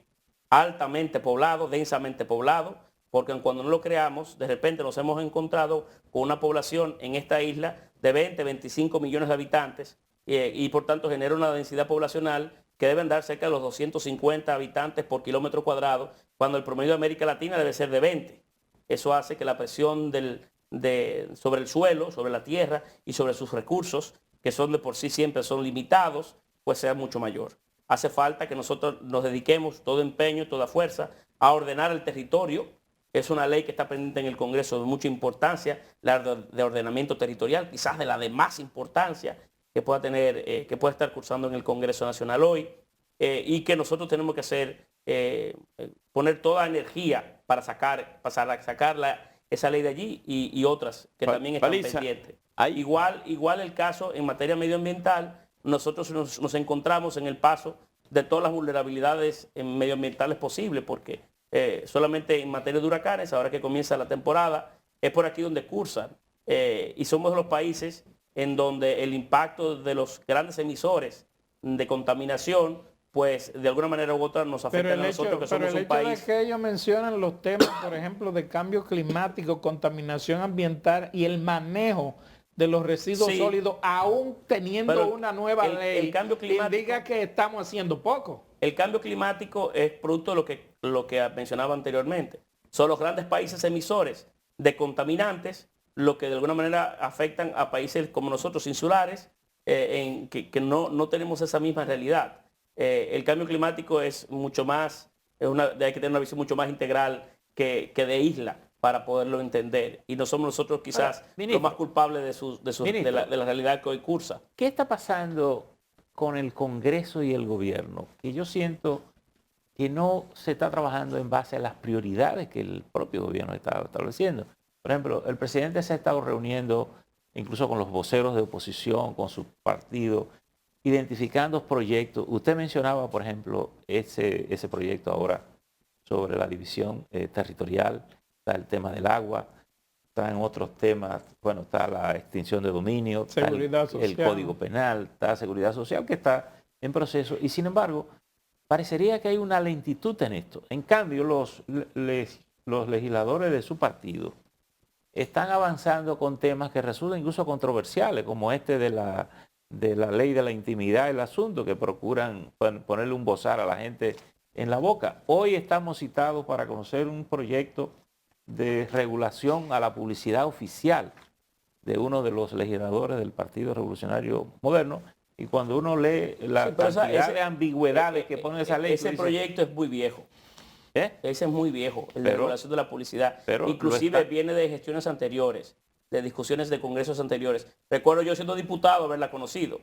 B: altamente poblado, densamente poblado, porque cuando no lo creamos, de repente nos hemos encontrado con una población en esta isla de 20, 25 millones de habitantes y por tanto genera una densidad poblacional que deben dar cerca de los 250 habitantes por kilómetro cuadrado, cuando el promedio de América Latina debe ser de 20. Eso hace que la presión sobre el suelo, sobre la tierra y sobre sus recursos, que son de por sí siempre son limitados, pues sea mucho mayor. Hace falta que nosotros nos dediquemos todo empeño, toda fuerza a ordenar el territorio. Es una ley que está pendiente en el Congreso de mucha importancia, la de ordenamiento territorial, quizás de la de más importancia que pueda tener, que pueda estar cursando en el Congreso Nacional hoy, y que nosotros tenemos que hacer, poner toda energía para sacar esa ley de allí y otras que también están pendientes. Igual el caso en materia medioambiental, nosotros nos encontramos en el paso de todas las vulnerabilidades medioambientales posibles, porque solamente en materia de huracanes, ahora que comienza la temporada, es por aquí donde cursan. Y somos de los países en donde el impacto de los grandes emisores de contaminación, pues de alguna manera u otra nos afecta a nosotros, que somos un país.
E: Pero el hecho de que ellos mencionan los temas, por ejemplo, de cambio climático, contaminación ambiental y el manejo de los residuos sólidos, aún teniendo una nueva ley,
B: el cambio climático,
E: indica que estamos haciendo poco.
B: El cambio climático es producto de lo que mencionaba anteriormente. Son los grandes países emisores de contaminantes lo que de alguna manera afectan a países como nosotros, insulares, que no tenemos esa misma realidad. El cambio climático es mucho más, hay que tener una visión mucho más integral que de isla para poderlo entender. Y no somos nosotros quizás los más culpables de la realidad que hoy cursa.
C: ¿Qué está pasando con el Congreso y el gobierno? Que yo siento que no se está trabajando en base a las prioridades que el propio gobierno está estableciendo. Por ejemplo, el presidente se ha estado reuniendo incluso con los voceros de oposición, con su partido, identificando proyectos. Usted mencionaba, por ejemplo, ese proyecto ahora sobre la división territorial, está el tema del agua, está en otros temas, bueno, está la extinción de dominio,
E: seguridad
C: está el Código Penal, está seguridad social que está en proceso y sin embargo parecería que hay una lentitud en esto. En cambio, los legisladores de su partido están avanzando con temas que resultan incluso controversiales, como este de la ley de la intimidad del asunto, que procuran ponerle un bozal a la gente en la boca. Hoy estamos citados para conocer un proyecto de regulación a la publicidad oficial de uno de los legisladores del Partido Revolucionario Moderno, y cuando uno lee la cantidad de ambigüedades que pone esa ley...
B: Ese proyecto es muy viejo. Ese es muy viejo, el de regulación de la publicidad. Inclusive viene de gestiones anteriores, de discusiones de congresos anteriores. Recuerdo yo siendo diputado haberla conocido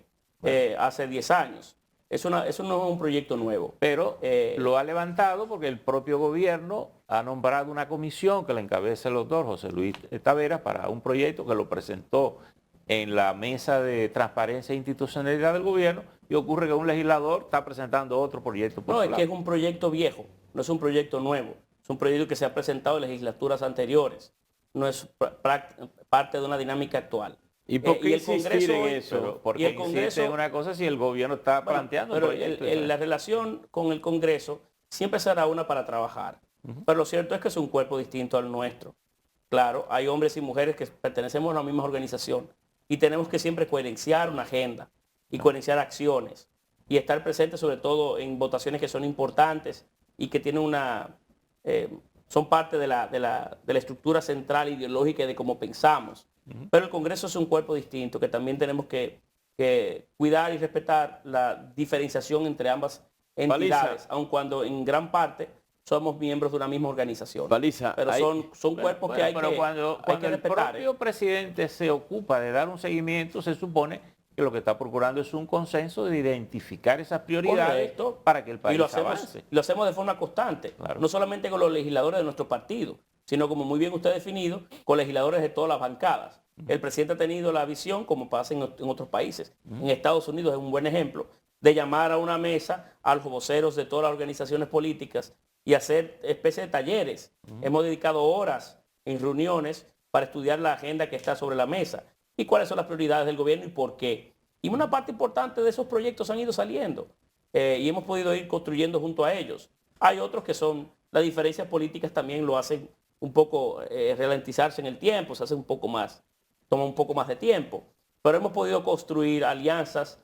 B: hace 10 años. Eso no es un proyecto nuevo.
C: Pero lo ha levantado porque el propio gobierno ha nombrado una comisión que la encabeza el doctor José Luis Taveras para un proyecto que lo presentó en la mesa de transparencia e institucionalidad del gobierno, y ocurre que un legislador está presentando otro proyecto.
B: No, es que es un proyecto viejo, no es un proyecto nuevo. Es un proyecto que se ha presentado en legislaturas anteriores. No es parte de una dinámica actual.
A: ¿Y por qué insistir en eso?
C: Porque el Congreso es una cosa si el gobierno está planteando un proyecto.
B: La relación con el Congreso siempre será una para trabajar. Pero lo cierto es que es un cuerpo distinto al nuestro. Claro, hay hombres y mujeres que pertenecemos a la misma organización y tenemos que siempre coherenciar una agenda y coherenciar acciones y estar presentes sobre todo en votaciones que son importantes y que tienen son parte de la estructura central ideológica y de cómo pensamos. Pero el Congreso es un cuerpo distinto que también tenemos que que cuidar y respetar la diferenciación entre ambas entidades, aun cuando en gran parte somos miembros de una misma organización.
A: Paliza,
B: pero son cuerpos que hay
C: pero
B: que
C: cuando
B: que
C: el
B: respetar.
C: propio presidente se ocupa de dar un seguimiento, se supone que lo que está procurando es un consenso de identificar esas prioridades.
B: Correcto.
C: Para que el país
B: y
C: avance.
B: lo hacemos de forma constante,
C: Claro.
B: no solamente con los legisladores de nuestro partido, sino como muy bien usted ha definido, con legisladores de todas las bancadas. El presidente ha tenido la visión, como pasa en otros países. En Estados Unidos es un buen ejemplo, de llamar a una mesa a los voceros de todas las organizaciones políticas y hacer especie de talleres. Hemos dedicado horas en reuniones para estudiar la agenda que está sobre la mesa y cuáles son las prioridades del gobierno y por qué. Y una parte importante de esos proyectos han ido saliendo y hemos podido ir construyendo junto a ellos. Hay otros que son, las diferencias políticas también lo hacen un poco ralentizarse en el tiempo, se hace un poco más, toma un poco más de tiempo. Pero hemos podido construir alianzas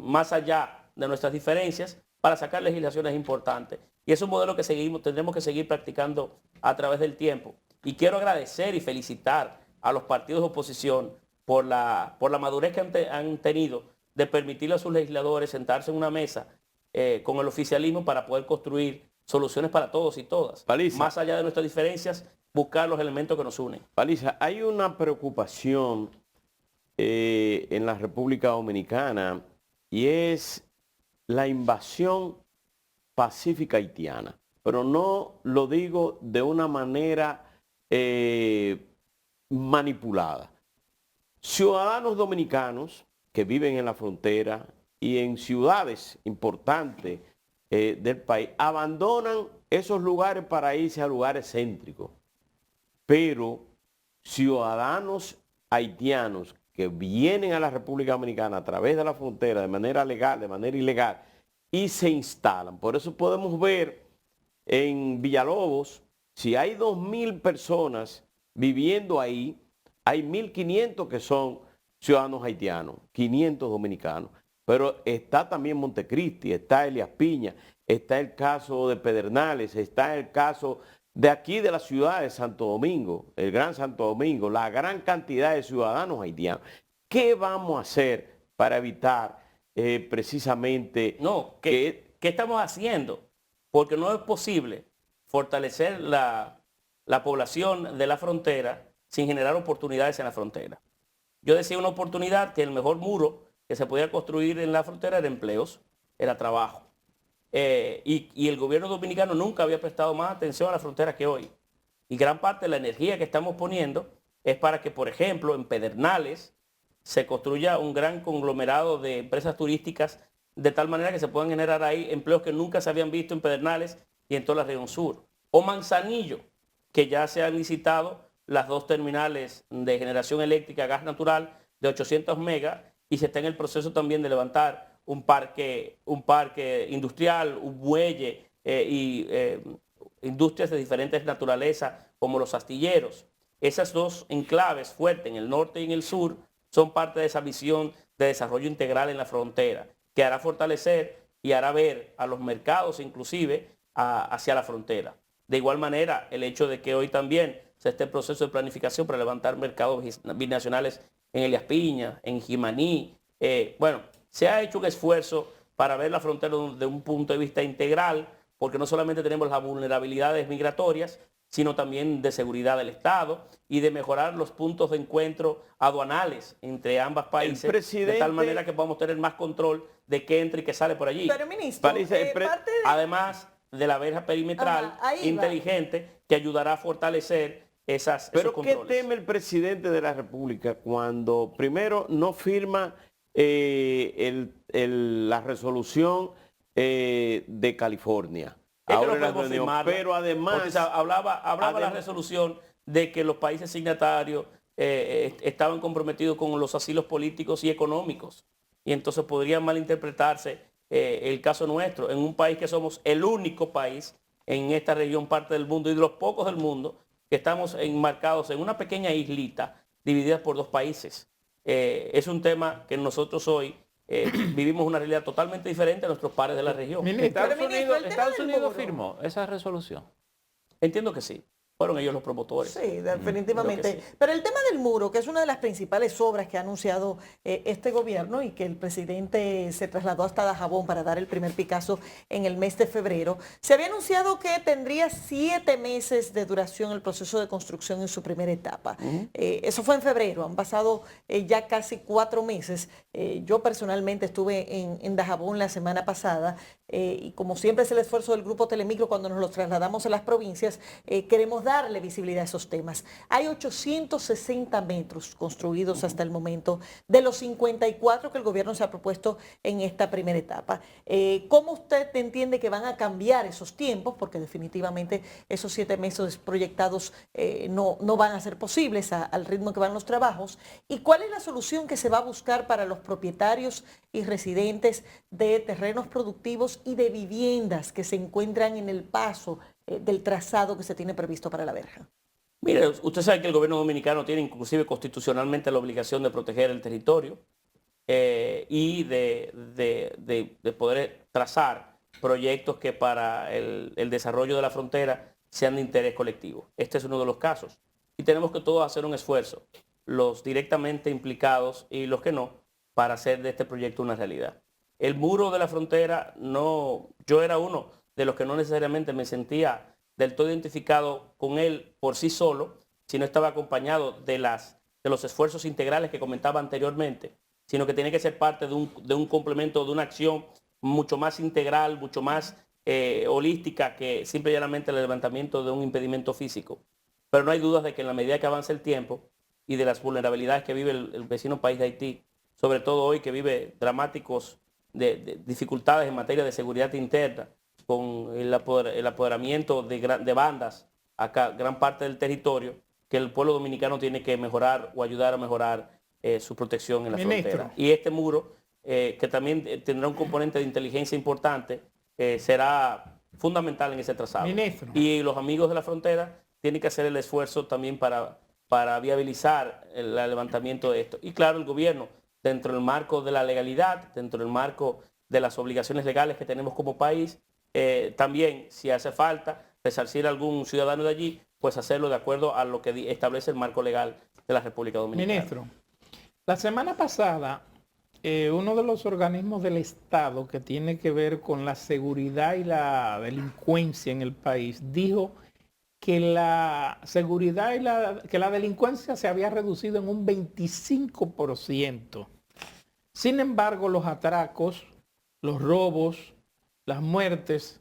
B: más allá de nuestras diferencias para sacar legislaciones importantes. Y es un modelo que tendremos que seguir practicando a través del tiempo. Y quiero agradecer y felicitar a los partidos de oposición por la madurez que han tenido de permitirle a sus legisladores sentarse en una mesa con el oficialismo para poder construir soluciones para todos y todas.
A: Paliza.
B: Más allá de nuestras diferencias, buscar los elementos que nos unen.
A: Paliza, hay una preocupación en la República Dominicana y es la invasión pacífica haitiana. Pero no lo digo de una manera manipulada. Ciudadanos dominicanos que viven en la frontera y en ciudades importantes del país abandonan esos lugares para irse a lugares céntricos. Pero ciudadanos haitianos que vienen a la República Dominicana a través de la frontera de manera legal, de manera ilegal, y se instalan. Por eso podemos ver en Villalobos, si hay 2.000 personas viviendo ahí, hay 1.500 que son ciudadanos haitianos, 500 dominicanos. Pero está también Montecristi, está Elías Piña, está el caso de Pedernales, está el caso de aquí de la ciudad de Santo Domingo, el Gran Santo Domingo, la gran cantidad de ciudadanos haitianos. ¿Qué vamos a hacer para evitar precisamente
B: ¿Qué estamos haciendo? Porque no es posible fortalecer la población de la frontera sin generar oportunidades en la frontera. Yo decía una oportunidad que el mejor muro que se podía construir en la frontera era empleos, era trabajo. Y el gobierno dominicano nunca había prestado más atención a la frontera que hoy. Y gran parte de la energía que estamos poniendo es para que, por ejemplo, en Pedernales se construya un gran conglomerado de empresas turísticas de tal manera que se puedan generar ahí empleos que nunca se habían visto en Pedernales y en toda la región sur. O Manzanillo, que ya se han licitado las 2 terminales de generación eléctrica a gas natural de 800 megas y se está en el proceso también de levantar un parque industrial, un muelle y industrias de diferentes naturalezas como los astilleros. Esas 2 enclaves fuertes en el norte y en el sur son parte de esa visión de desarrollo integral en la frontera que hará fortalecer y hará ver a los mercados inclusive hacia la frontera. De igual manera, el hecho de que hoy también se esté en proceso de planificación para levantar mercados binacionales en Elías Piña, en Jimaní. Se ha hecho un esfuerzo para ver la frontera desde un punto de vista integral, porque no solamente tenemos las vulnerabilidades migratorias, sino también de seguridad del Estado y de mejorar los puntos de encuentro aduanales entre ambos países, de tal manera que podamos tener más control de qué entra y qué sale por allí.
D: Pero, ministro,
B: además de la verja perimetral inteligente que ayudará a fortalecer esos controles.
A: ¿Qué teme el presidente de la República cuando primero no firma la resolución de California?
B: Ahora no podemos firmarla,
A: pero además
B: hablaba la resolución de que los países signatarios estaban comprometidos con los asilos políticos y económicos y entonces podría malinterpretarse el caso nuestro en un país que somos el único país en esta región, parte del mundo y de los pocos del mundo que estamos enmarcados en una pequeña islita dividida por 2 países. Es un tema que nosotros hoy vivimos una realidad totalmente diferente a nuestros pares de la región.
C: Estados Unidos firmó esa resolución.
B: Entiendo que sí. fueron ellos los promotores.
D: Sí, definitivamente.
B: Sí.
D: Pero el tema del muro, que es una de las principales obras que ha anunciado este gobierno y que el presidente se trasladó hasta Dajabón para dar el primer Picasso en el mes de febrero, se había anunciado que tendría 7 meses de duración el proceso de construcción en su primera etapa. Eso fue en febrero, han pasado ya casi 4 meses. Yo personalmente estuve en Dajabón la semana pasada y como siempre es el esfuerzo del Grupo Telemicro cuando nos los trasladamos a las provincias, queremos darle visibilidad a esos temas. Hay 860 metros construidos hasta el momento de los 54 que el gobierno se ha propuesto en esta primera etapa. ¿Cómo usted entiende que van a cambiar esos tiempos? Porque definitivamente esos 7 meses proyectados no van a ser posibles al ritmo que van los trabajos. ¿Y cuál es la solución que se va a buscar para los propietarios y residentes de terrenos productivos y de viviendas que se encuentran en el paso del trazado que se tiene previsto para la verja?
B: Mire, usted sabe que el gobierno dominicano tiene inclusive constitucionalmente la obligación de proteger el territorio y de poder trazar proyectos que para el desarrollo de la frontera sean de interés colectivo. Este es uno de los casos. Y tenemos que todos hacer un esfuerzo, los directamente implicados y los que no, para hacer de este proyecto una realidad. El muro de la frontera, yo era uno de los que no necesariamente me sentía del todo identificado con él por sí solo, sino estaba acompañado de los esfuerzos integrales que comentaba anteriormente, sino que tiene que ser parte de un complemento, de una acción mucho más integral, mucho más holística que simple y llanamente el levantamiento de un impedimento físico. Pero no hay dudas de que en la medida que avance el tiempo y de las vulnerabilidades que vive el vecino país de Haití, sobre todo hoy que vive dramáticos de dificultades en materia de seguridad interna, con el apoderamiento de bandas a gran parte del territorio, que el pueblo dominicano tiene que mejorar o ayudar a mejorar su protección en la frontera. Y este muro, que también tendrá un componente de inteligencia importante, será fundamental en ese trazado.
E: Ministro.
B: Y los amigos de la frontera tienen que hacer el esfuerzo también para viabilizar el levantamiento de esto. Y claro, el gobierno, dentro del marco de la legalidad, dentro del marco de las obligaciones legales que tenemos como país, también, si hace falta, resarcir a algún ciudadano de allí, pues hacerlo de acuerdo a lo que establece el marco legal de la República Dominicana.
E: Ministro, la semana pasada, uno de los organismos del Estado que tiene que ver con la seguridad y la delincuencia en el país dijo que la seguridad y que la delincuencia se había reducido en un 25%. Sin embargo, los atracos, los robos, las muertes,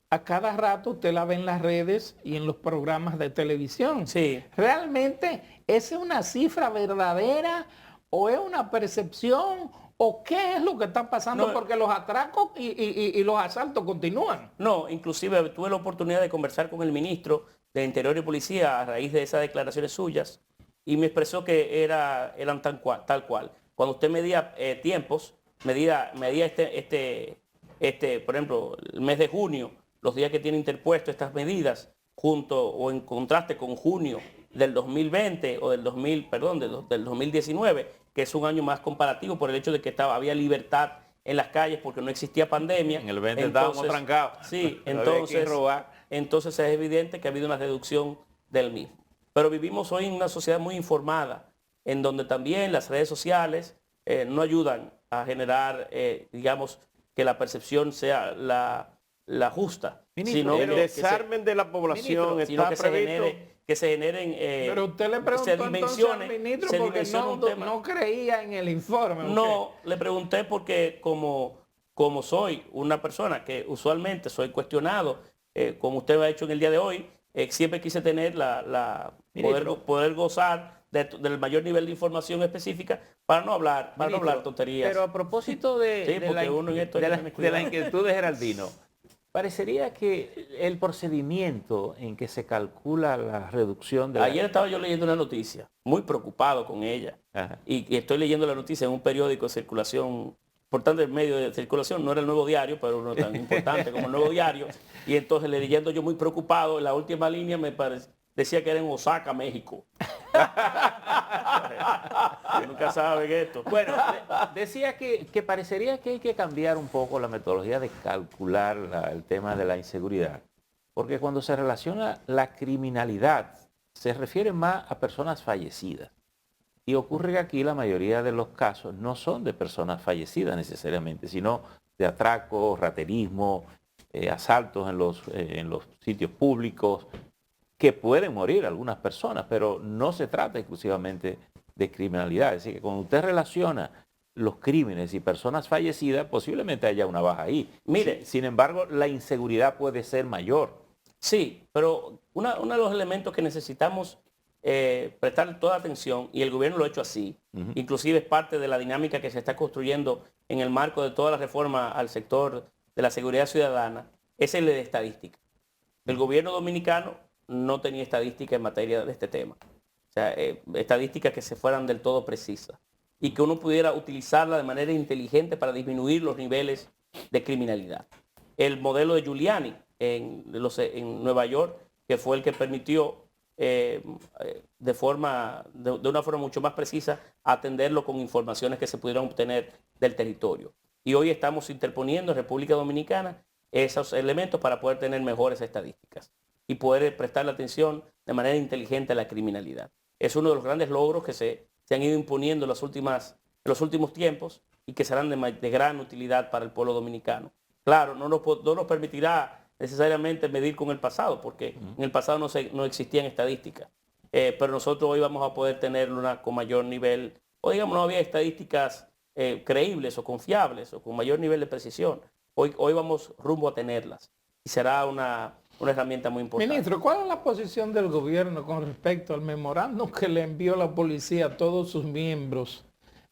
E: a cada rato usted la ve en las redes y en los programas de televisión.
B: Sí.
E: ¿Realmente es una cifra verdadera o es una percepción o qué es lo que está pasando?
B: No,
E: porque los atracos y los asaltos continúan.
B: No, inclusive tuve la oportunidad de conversar con el ministro de Interior y Policía a raíz de esas declaraciones suyas y me expresó que eran tal cual. Cuando usted medía tiempos, medía por ejemplo, el mes de junio, los días que tiene interpuesto estas medidas, junto o en contraste con junio del 2020 o del 2019, que es un año más comparativo por el hecho de que había libertad en las calles porque no existía pandemia.
C: En el 20 estábamos trancados.
B: Sí,
C: No había quien robar.
B: entonces es evidente que ha habido una reducción del mismo. Pero vivimos hoy en una sociedad muy informada, en donde también las redes sociales no ayudan a generar, digamos, que la percepción sea la justa.
C: Ministro,
B: sino
A: El
B: que
A: desarmen de la población está previsto.
B: que se generen,
E: Pero usted le preguntó entonces al ministro porque no creía en el informe.
B: No, le pregunté porque como soy una persona que usualmente soy cuestionado, como usted ha hecho en el día de hoy, siempre quise tener poder gozar del mayor nivel de información específica para no hablar tonterías.
C: Pero a propósito de la inquietud de Geraldino, parecería que el procedimiento en que se calcula la reducción de
B: Ayer estaba yo leyendo una noticia, muy preocupado con ella, y estoy leyendo la noticia en un periódico de circulación, importante el medio de circulación, no era el Nuevo Diario, pero no tan importante como el Nuevo Diario, y entonces leyendo yo muy preocupado, en la última línea decía que era en Osaka, México. Nunca saben esto.
C: Bueno, decía que parecería que hay que cambiar un poco la metodología de calcular el tema de la inseguridad. porque cuando se relaciona la criminalidad, se refiere más a personas fallecidas. Y ocurre que aquí la mayoría de los casos no son de personas fallecidas necesariamente, sino de atracos, raterismo, asaltos en los sitios públicos, que pueden morir algunas personas, pero no se trata exclusivamente de criminalidad. Es decir, que cuando usted relaciona los crímenes y personas fallecidas, posiblemente haya una baja ahí.
B: Mire,
C: sin embargo, la inseguridad puede ser mayor.
B: sí, pero uno de los elementos que necesitamos prestar toda atención, y el gobierno lo ha hecho así, inclusive es parte de la dinámica que se está construyendo en el marco de toda la reforma al sector de la seguridad ciudadana, es el de estadística. El gobierno dominicano no tenía estadística en materia de este tema. O sea, estadísticas que se fueran del todo precisas y que uno pudiera utilizarla de manera inteligente para disminuir los niveles de criminalidad. El modelo de Giuliani en Nueva York, que fue el que permitió de una forma mucho más precisa atenderlo con informaciones que se pudieran obtener del territorio. Y hoy estamos interponiendo en República Dominicana esos elementos para poder tener mejores estadísticas y poder prestarle atención de manera inteligente a la criminalidad. Es uno de los grandes logros que se han ido imponiendo en los últimos tiempos y que serán de gran utilidad para el pueblo dominicano. Claro, no nos permitirá necesariamente medir con el pasado, porque en el pasado no existían estadísticas, pero nosotros hoy vamos a poder tener una con mayor nivel, o digamos no había estadísticas creíbles o confiables o con mayor nivel de precisión. Hoy vamos rumbo a tenerlas y será una herramienta muy importante.
E: Ministro, ¿cuál es la posición del gobierno con respecto al memorándum que le envió la policía a todos sus miembros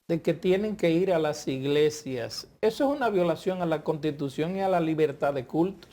E: de que tienen que ir a las iglesias? ¿Eso es una violación a la Constitución y a la libertad de cultos?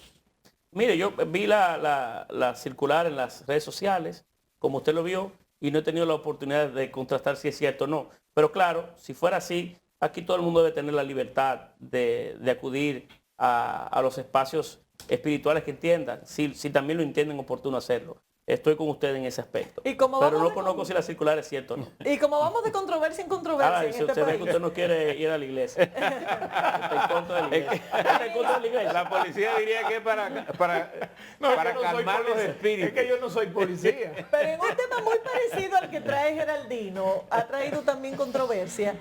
B: Mire, yo vi la circular en las redes sociales, como usted lo vio, y no he tenido la oportunidad de contrastar si es cierto o no. Pero claro, si fuera así, aquí todo el mundo debe tener la libertad de acudir a los espacios espirituales que entiendan, si también lo entienden oportuno hacerlo. Estoy con usted en ese aspecto. Pero no conozco si la circular es cierta o no.
D: Y como vamos de controversia en controversia en
B: si
D: este
B: usted ve
D: país.
B: que usted no quiere ir a la iglesia. Está en contra de la iglesia. Está en contra de la iglesia.
C: La policía diría que es para calmar los espíritus.
E: Es que yo no soy policía.
D: Pero en un tema muy parecido al que trae Geraldino, ha traído también controversia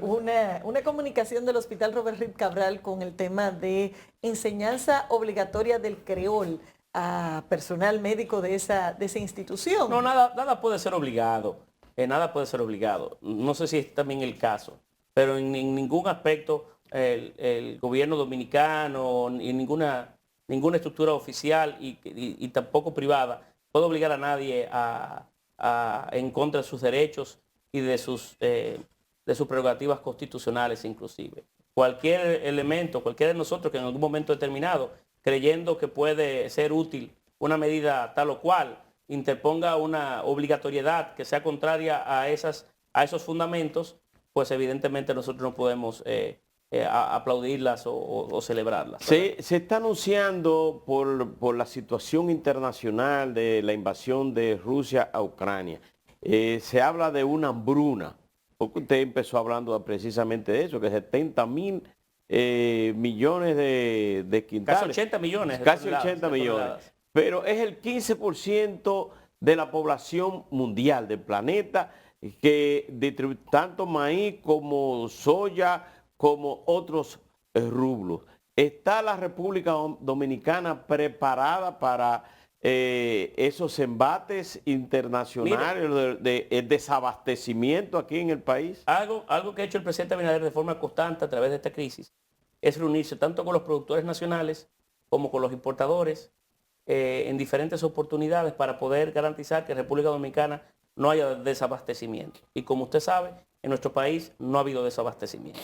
D: una comunicación del Hospital Robert Reed Cabral con el tema de enseñanza obligatoria del creol a personal médico de esa institución.
B: No, nada puede ser obligado. Nada puede ser obligado. No sé si es también el caso, pero en ningún aspecto el gobierno dominicano y ninguna estructura oficial y tampoco privada puede obligar a nadie en contra de sus derechos y de sus prerrogativas constitucionales inclusive. Cualquier elemento, cualquiera de nosotros que en algún momento determinado, creyendo que puede ser útil una medida tal o cual, interponga una obligatoriedad que sea contraria a esos fundamentos, pues evidentemente nosotros no podemos aplaudirlas o celebrarlas.
A: Se está anunciando por la situación internacional de la invasión de Rusia a Ucrania. Se habla de una hambruna, porque usted empezó hablando precisamente de eso, que 70.000 millones de quintales.
B: Casi 80 millones.
A: Casi 80 millones. Pero es el 15% de la población mundial del planeta que distribuye tanto maíz como soya como otros rublos. ¿Está la República Dominicana preparada para esos embates internacionales de desabastecimiento aquí en el país?
B: Algo que ha hecho el presidente Abinader de forma constante a través de esta crisis es reunirse tanto con los productores nacionales como con los importadores en diferentes oportunidades para poder garantizar que en República Dominicana no haya desabastecimiento. Y como usted sabe, en nuestro país no ha habido desabastecimiento.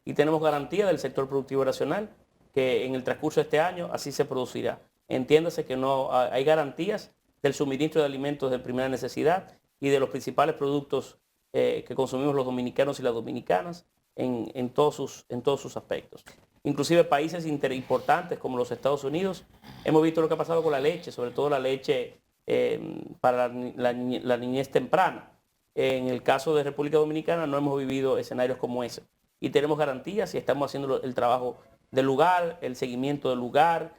B: Y tenemos garantía del sector productivo nacional que en el transcurso de este año así se producirá. Entiéndase que no hay garantías del suministro de alimentos de primera necesidad y de los principales productos que consumimos los dominicanos y las dominicanas en todos sus aspectos. Inclusive países importantes como los Estados Unidos, hemos visto lo que ha pasado con la leche, sobre todo la leche para la niñez temprana. En el caso de República Dominicana no hemos vivido escenarios como ese. Y tenemos garantías y estamos haciendo el trabajo del lugar, el seguimiento del lugar,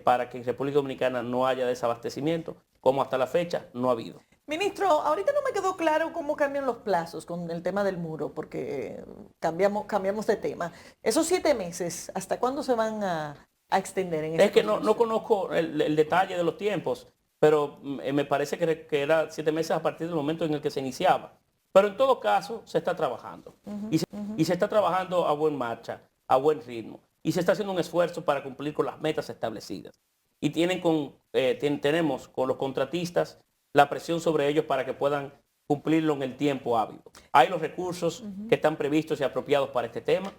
B: para que en República Dominicana no haya desabastecimiento, como hasta la fecha no ha habido.
D: Ministro, ahorita no me quedó claro cómo cambian los plazos con el tema del muro, porque cambiamos de tema. Esos 7 meses, ¿hasta cuándo se van a extender en
B: Es que no conozco el detalle de los tiempos, pero me parece que era 7 meses a partir del momento en el que se iniciaba. Pero en todo caso se está trabajando. Y se está trabajando a buen marcha, a buen ritmo. Y se está haciendo un esfuerzo para cumplir con las metas establecidas. Y tenemos con los contratistas la presión sobre ellos para que puedan cumplirlo en el tiempo hábil. Hay los recursos que están previstos y apropiados para este tema.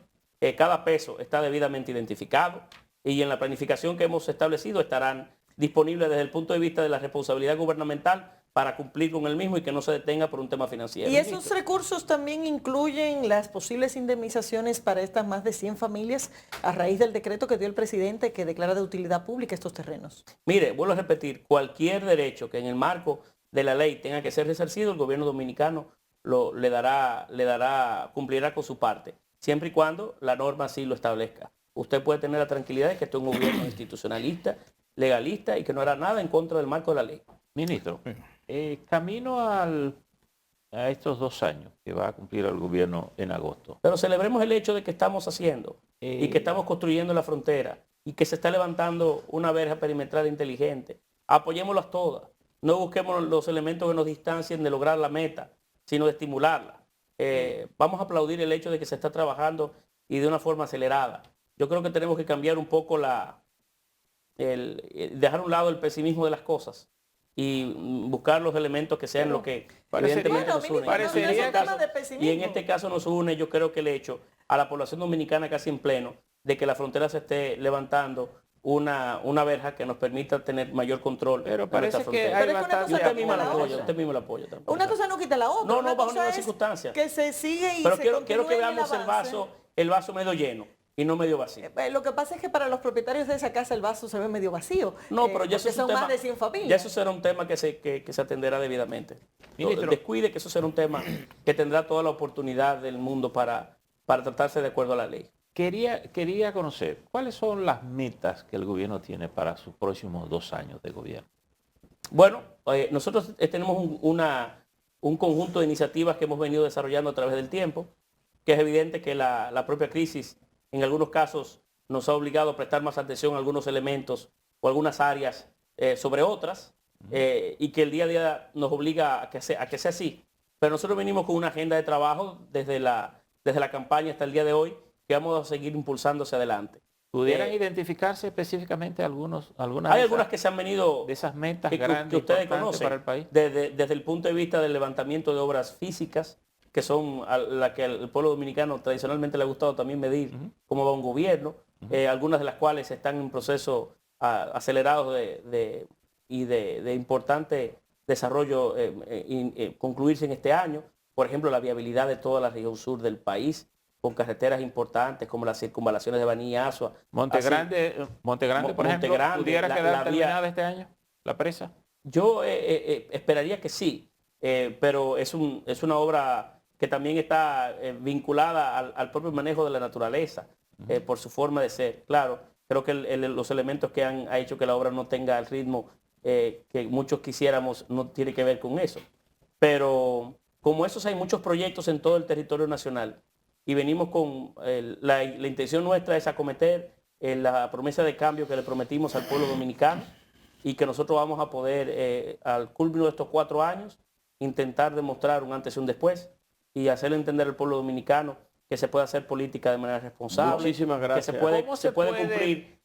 B: Cada peso está debidamente identificado y en la planificación que hemos establecido estarán disponibles desde el punto de vista de la responsabilidad gubernamental para cumplir con el mismo y que no se detenga por un tema financiero.
D: ¿Y esos recursos también incluyen las posibles indemnizaciones para estas más de 100 familias a raíz del decreto que dio el presidente que declara de utilidad pública estos terrenos?
B: Mire, vuelvo a repetir, cualquier derecho que en el marco de la ley tenga que ser resarcido, el gobierno dominicano cumplirá con su parte, siempre y cuando la norma así lo establezca. Usted puede tener la tranquilidad de que esto es un gobierno institucionalista, legalista y que no hará nada en contra del marco de la ley.
C: Ministro, camino a estos 2 años que va a cumplir el gobierno en agosto.
B: Pero celebremos el hecho de que estamos haciendo y que estamos construyendo la frontera y que se está levantando una verja perimetral inteligente. Apoyémoslas todas. No busquemos los elementos que nos distancien de lograr la meta, sino de estimularla. Vamos a aplaudir el hecho de que se está trabajando y de una forma acelerada. Yo creo que tenemos que cambiar un poco dejar a un lado el pesimismo de las cosas y buscar los elementos que sean lo que evidentemente nos unen. Y en este caso nos une, yo creo que el hecho a la población dominicana casi en pleno de que la frontera se esté levantando una verja que nos permita tener mayor control.
C: Pero parece que hay bastante
B: usted mismo la apoya.
D: Una cosa no quita la otra.
B: No, bajo ninguna circunstancia.
D: Que se sigue y
B: pero
D: se
B: quiero que veamos el vaso medio lleno y no medio vacío.
D: Lo que pasa es que para los propietarios de esa casa el vaso se ve medio vacío.
B: No, pero ya eso
D: son más de 100 familias.
B: Ya eso será un tema que se atenderá debidamente. Ministro, descuide que eso será un tema que tendrá toda la oportunidad del mundo para tratarse de acuerdo a la ley.
C: Quería conocer cuáles son las metas que el gobierno tiene para sus próximos 2 años de gobierno.
B: Bueno, nosotros tenemos un conjunto de iniciativas que hemos venido desarrollando a través del tiempo, que es evidente que la propia crisis en algunos casos nos ha obligado a prestar más atención a algunos elementos o algunas áreas sobre otras, y que el día a día nos obliga a que sea así. Pero nosotros venimos con una agenda de trabajo desde la campaña hasta el día de hoy que vamos a seguir impulsándose adelante.
C: ¿Pudieran identificarse específicamente algunas
B: hay algunas que se han venido
C: de esas metas
B: que
C: grandes
B: que ustedes conocen
C: para el país?
B: Desde el punto de vista del levantamiento de obras físicas, que son la que al pueblo dominicano tradicionalmente le ha gustado también medir cómo va un gobierno, algunas de las cuales están en proceso acelerado de importante desarrollo concluirse en este año. Por ejemplo, la viabilidad de toda la región sur del país, con carreteras importantes como las circunvalaciones de Baní y Asua.
C: Monte Grande, por ejemplo, ¿pudiera quedar terminada este año la presa?
B: Yo esperaría que sí, pero es una obra que también está vinculada al propio manejo de la naturaleza, por su forma de ser. Claro, creo que los elementos que han hecho que la obra no tenga el ritmo que muchos quisiéramos no tiene que ver con eso. Pero como esos hay muchos proyectos en todo el territorio nacional y venimos con la intención nuestra es acometer la promesa de cambio que le prometimos al pueblo dominicano y que nosotros vamos a poder, al culmino de estos 4 años, intentar demostrar un antes y un después y hacerle entender al pueblo dominicano que se puede hacer política de manera responsable.
A: Muchísimas gracias.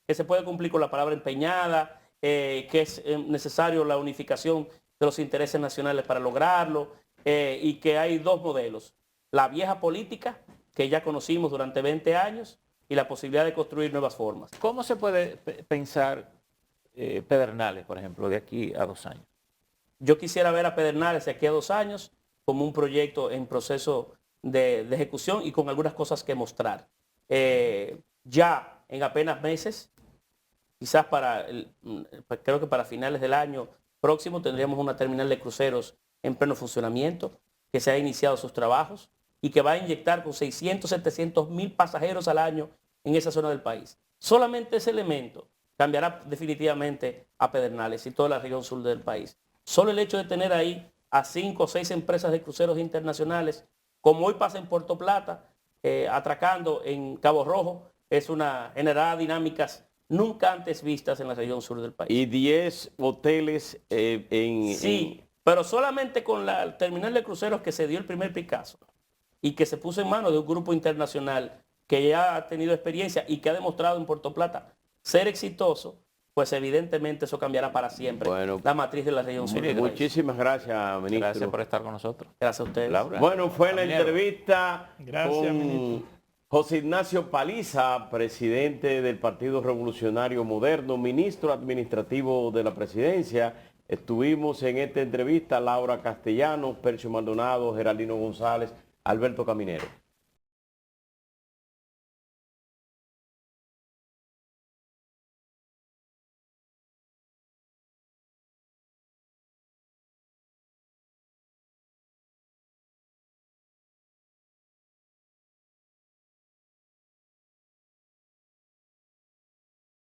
B: Que se puede cumplir con la palabra empeñada, que es necesario la unificación de los intereses nacionales para lograrlo, y que hay 2 modelos. La vieja política, que ya conocimos durante 20 años, y la posibilidad de construir nuevas formas.
C: ¿Cómo se puede pensar Pedernales, por ejemplo, de aquí a 2 años?
B: Yo quisiera ver a Pedernales de aquí a 2 años como un proyecto en proceso de ejecución y con algunas cosas que mostrar. Ya en apenas meses, quizás creo que para finales del año próximo tendríamos una terminal de cruceros en pleno funcionamiento, que se ha iniciado sus trabajos y que va a inyectar con 600, 700 mil pasajeros al año en esa zona del país. Solamente ese elemento cambiará definitivamente a Pedernales y toda la región sur del país. Solo el hecho de tener ahí a 5 o 6 empresas de cruceros internacionales, como hoy pasa en Puerto Plata, atracando en Cabo Rojo, generará dinámicas nunca antes vistas en la región sur del país.
A: Y 10 hoteles
B: Sí, pero solamente con la terminal de cruceros que se dio el primer Picasso y que se puso en manos de un grupo internacional que ya ha tenido experiencia y que ha demostrado en Puerto Plata ser exitoso, pues evidentemente eso cambiará para siempre la matriz de la región sur del país.
A: Muchísimas gracias, ministro.
C: Gracias por estar con nosotros.
B: Gracias a ustedes.
C: Laura.
A: Bueno, fue la
C: Caminero.
A: entrevista
E: Gracias,
A: con
E: ministro.
A: José Ignacio Paliza, presidente del Partido Revolucionario Moderno, ministro administrativo de la presidencia. Estuvimos en esta entrevista Laura Castellanos, Percio Maldonado, Geraldino González, Alberto Caminero.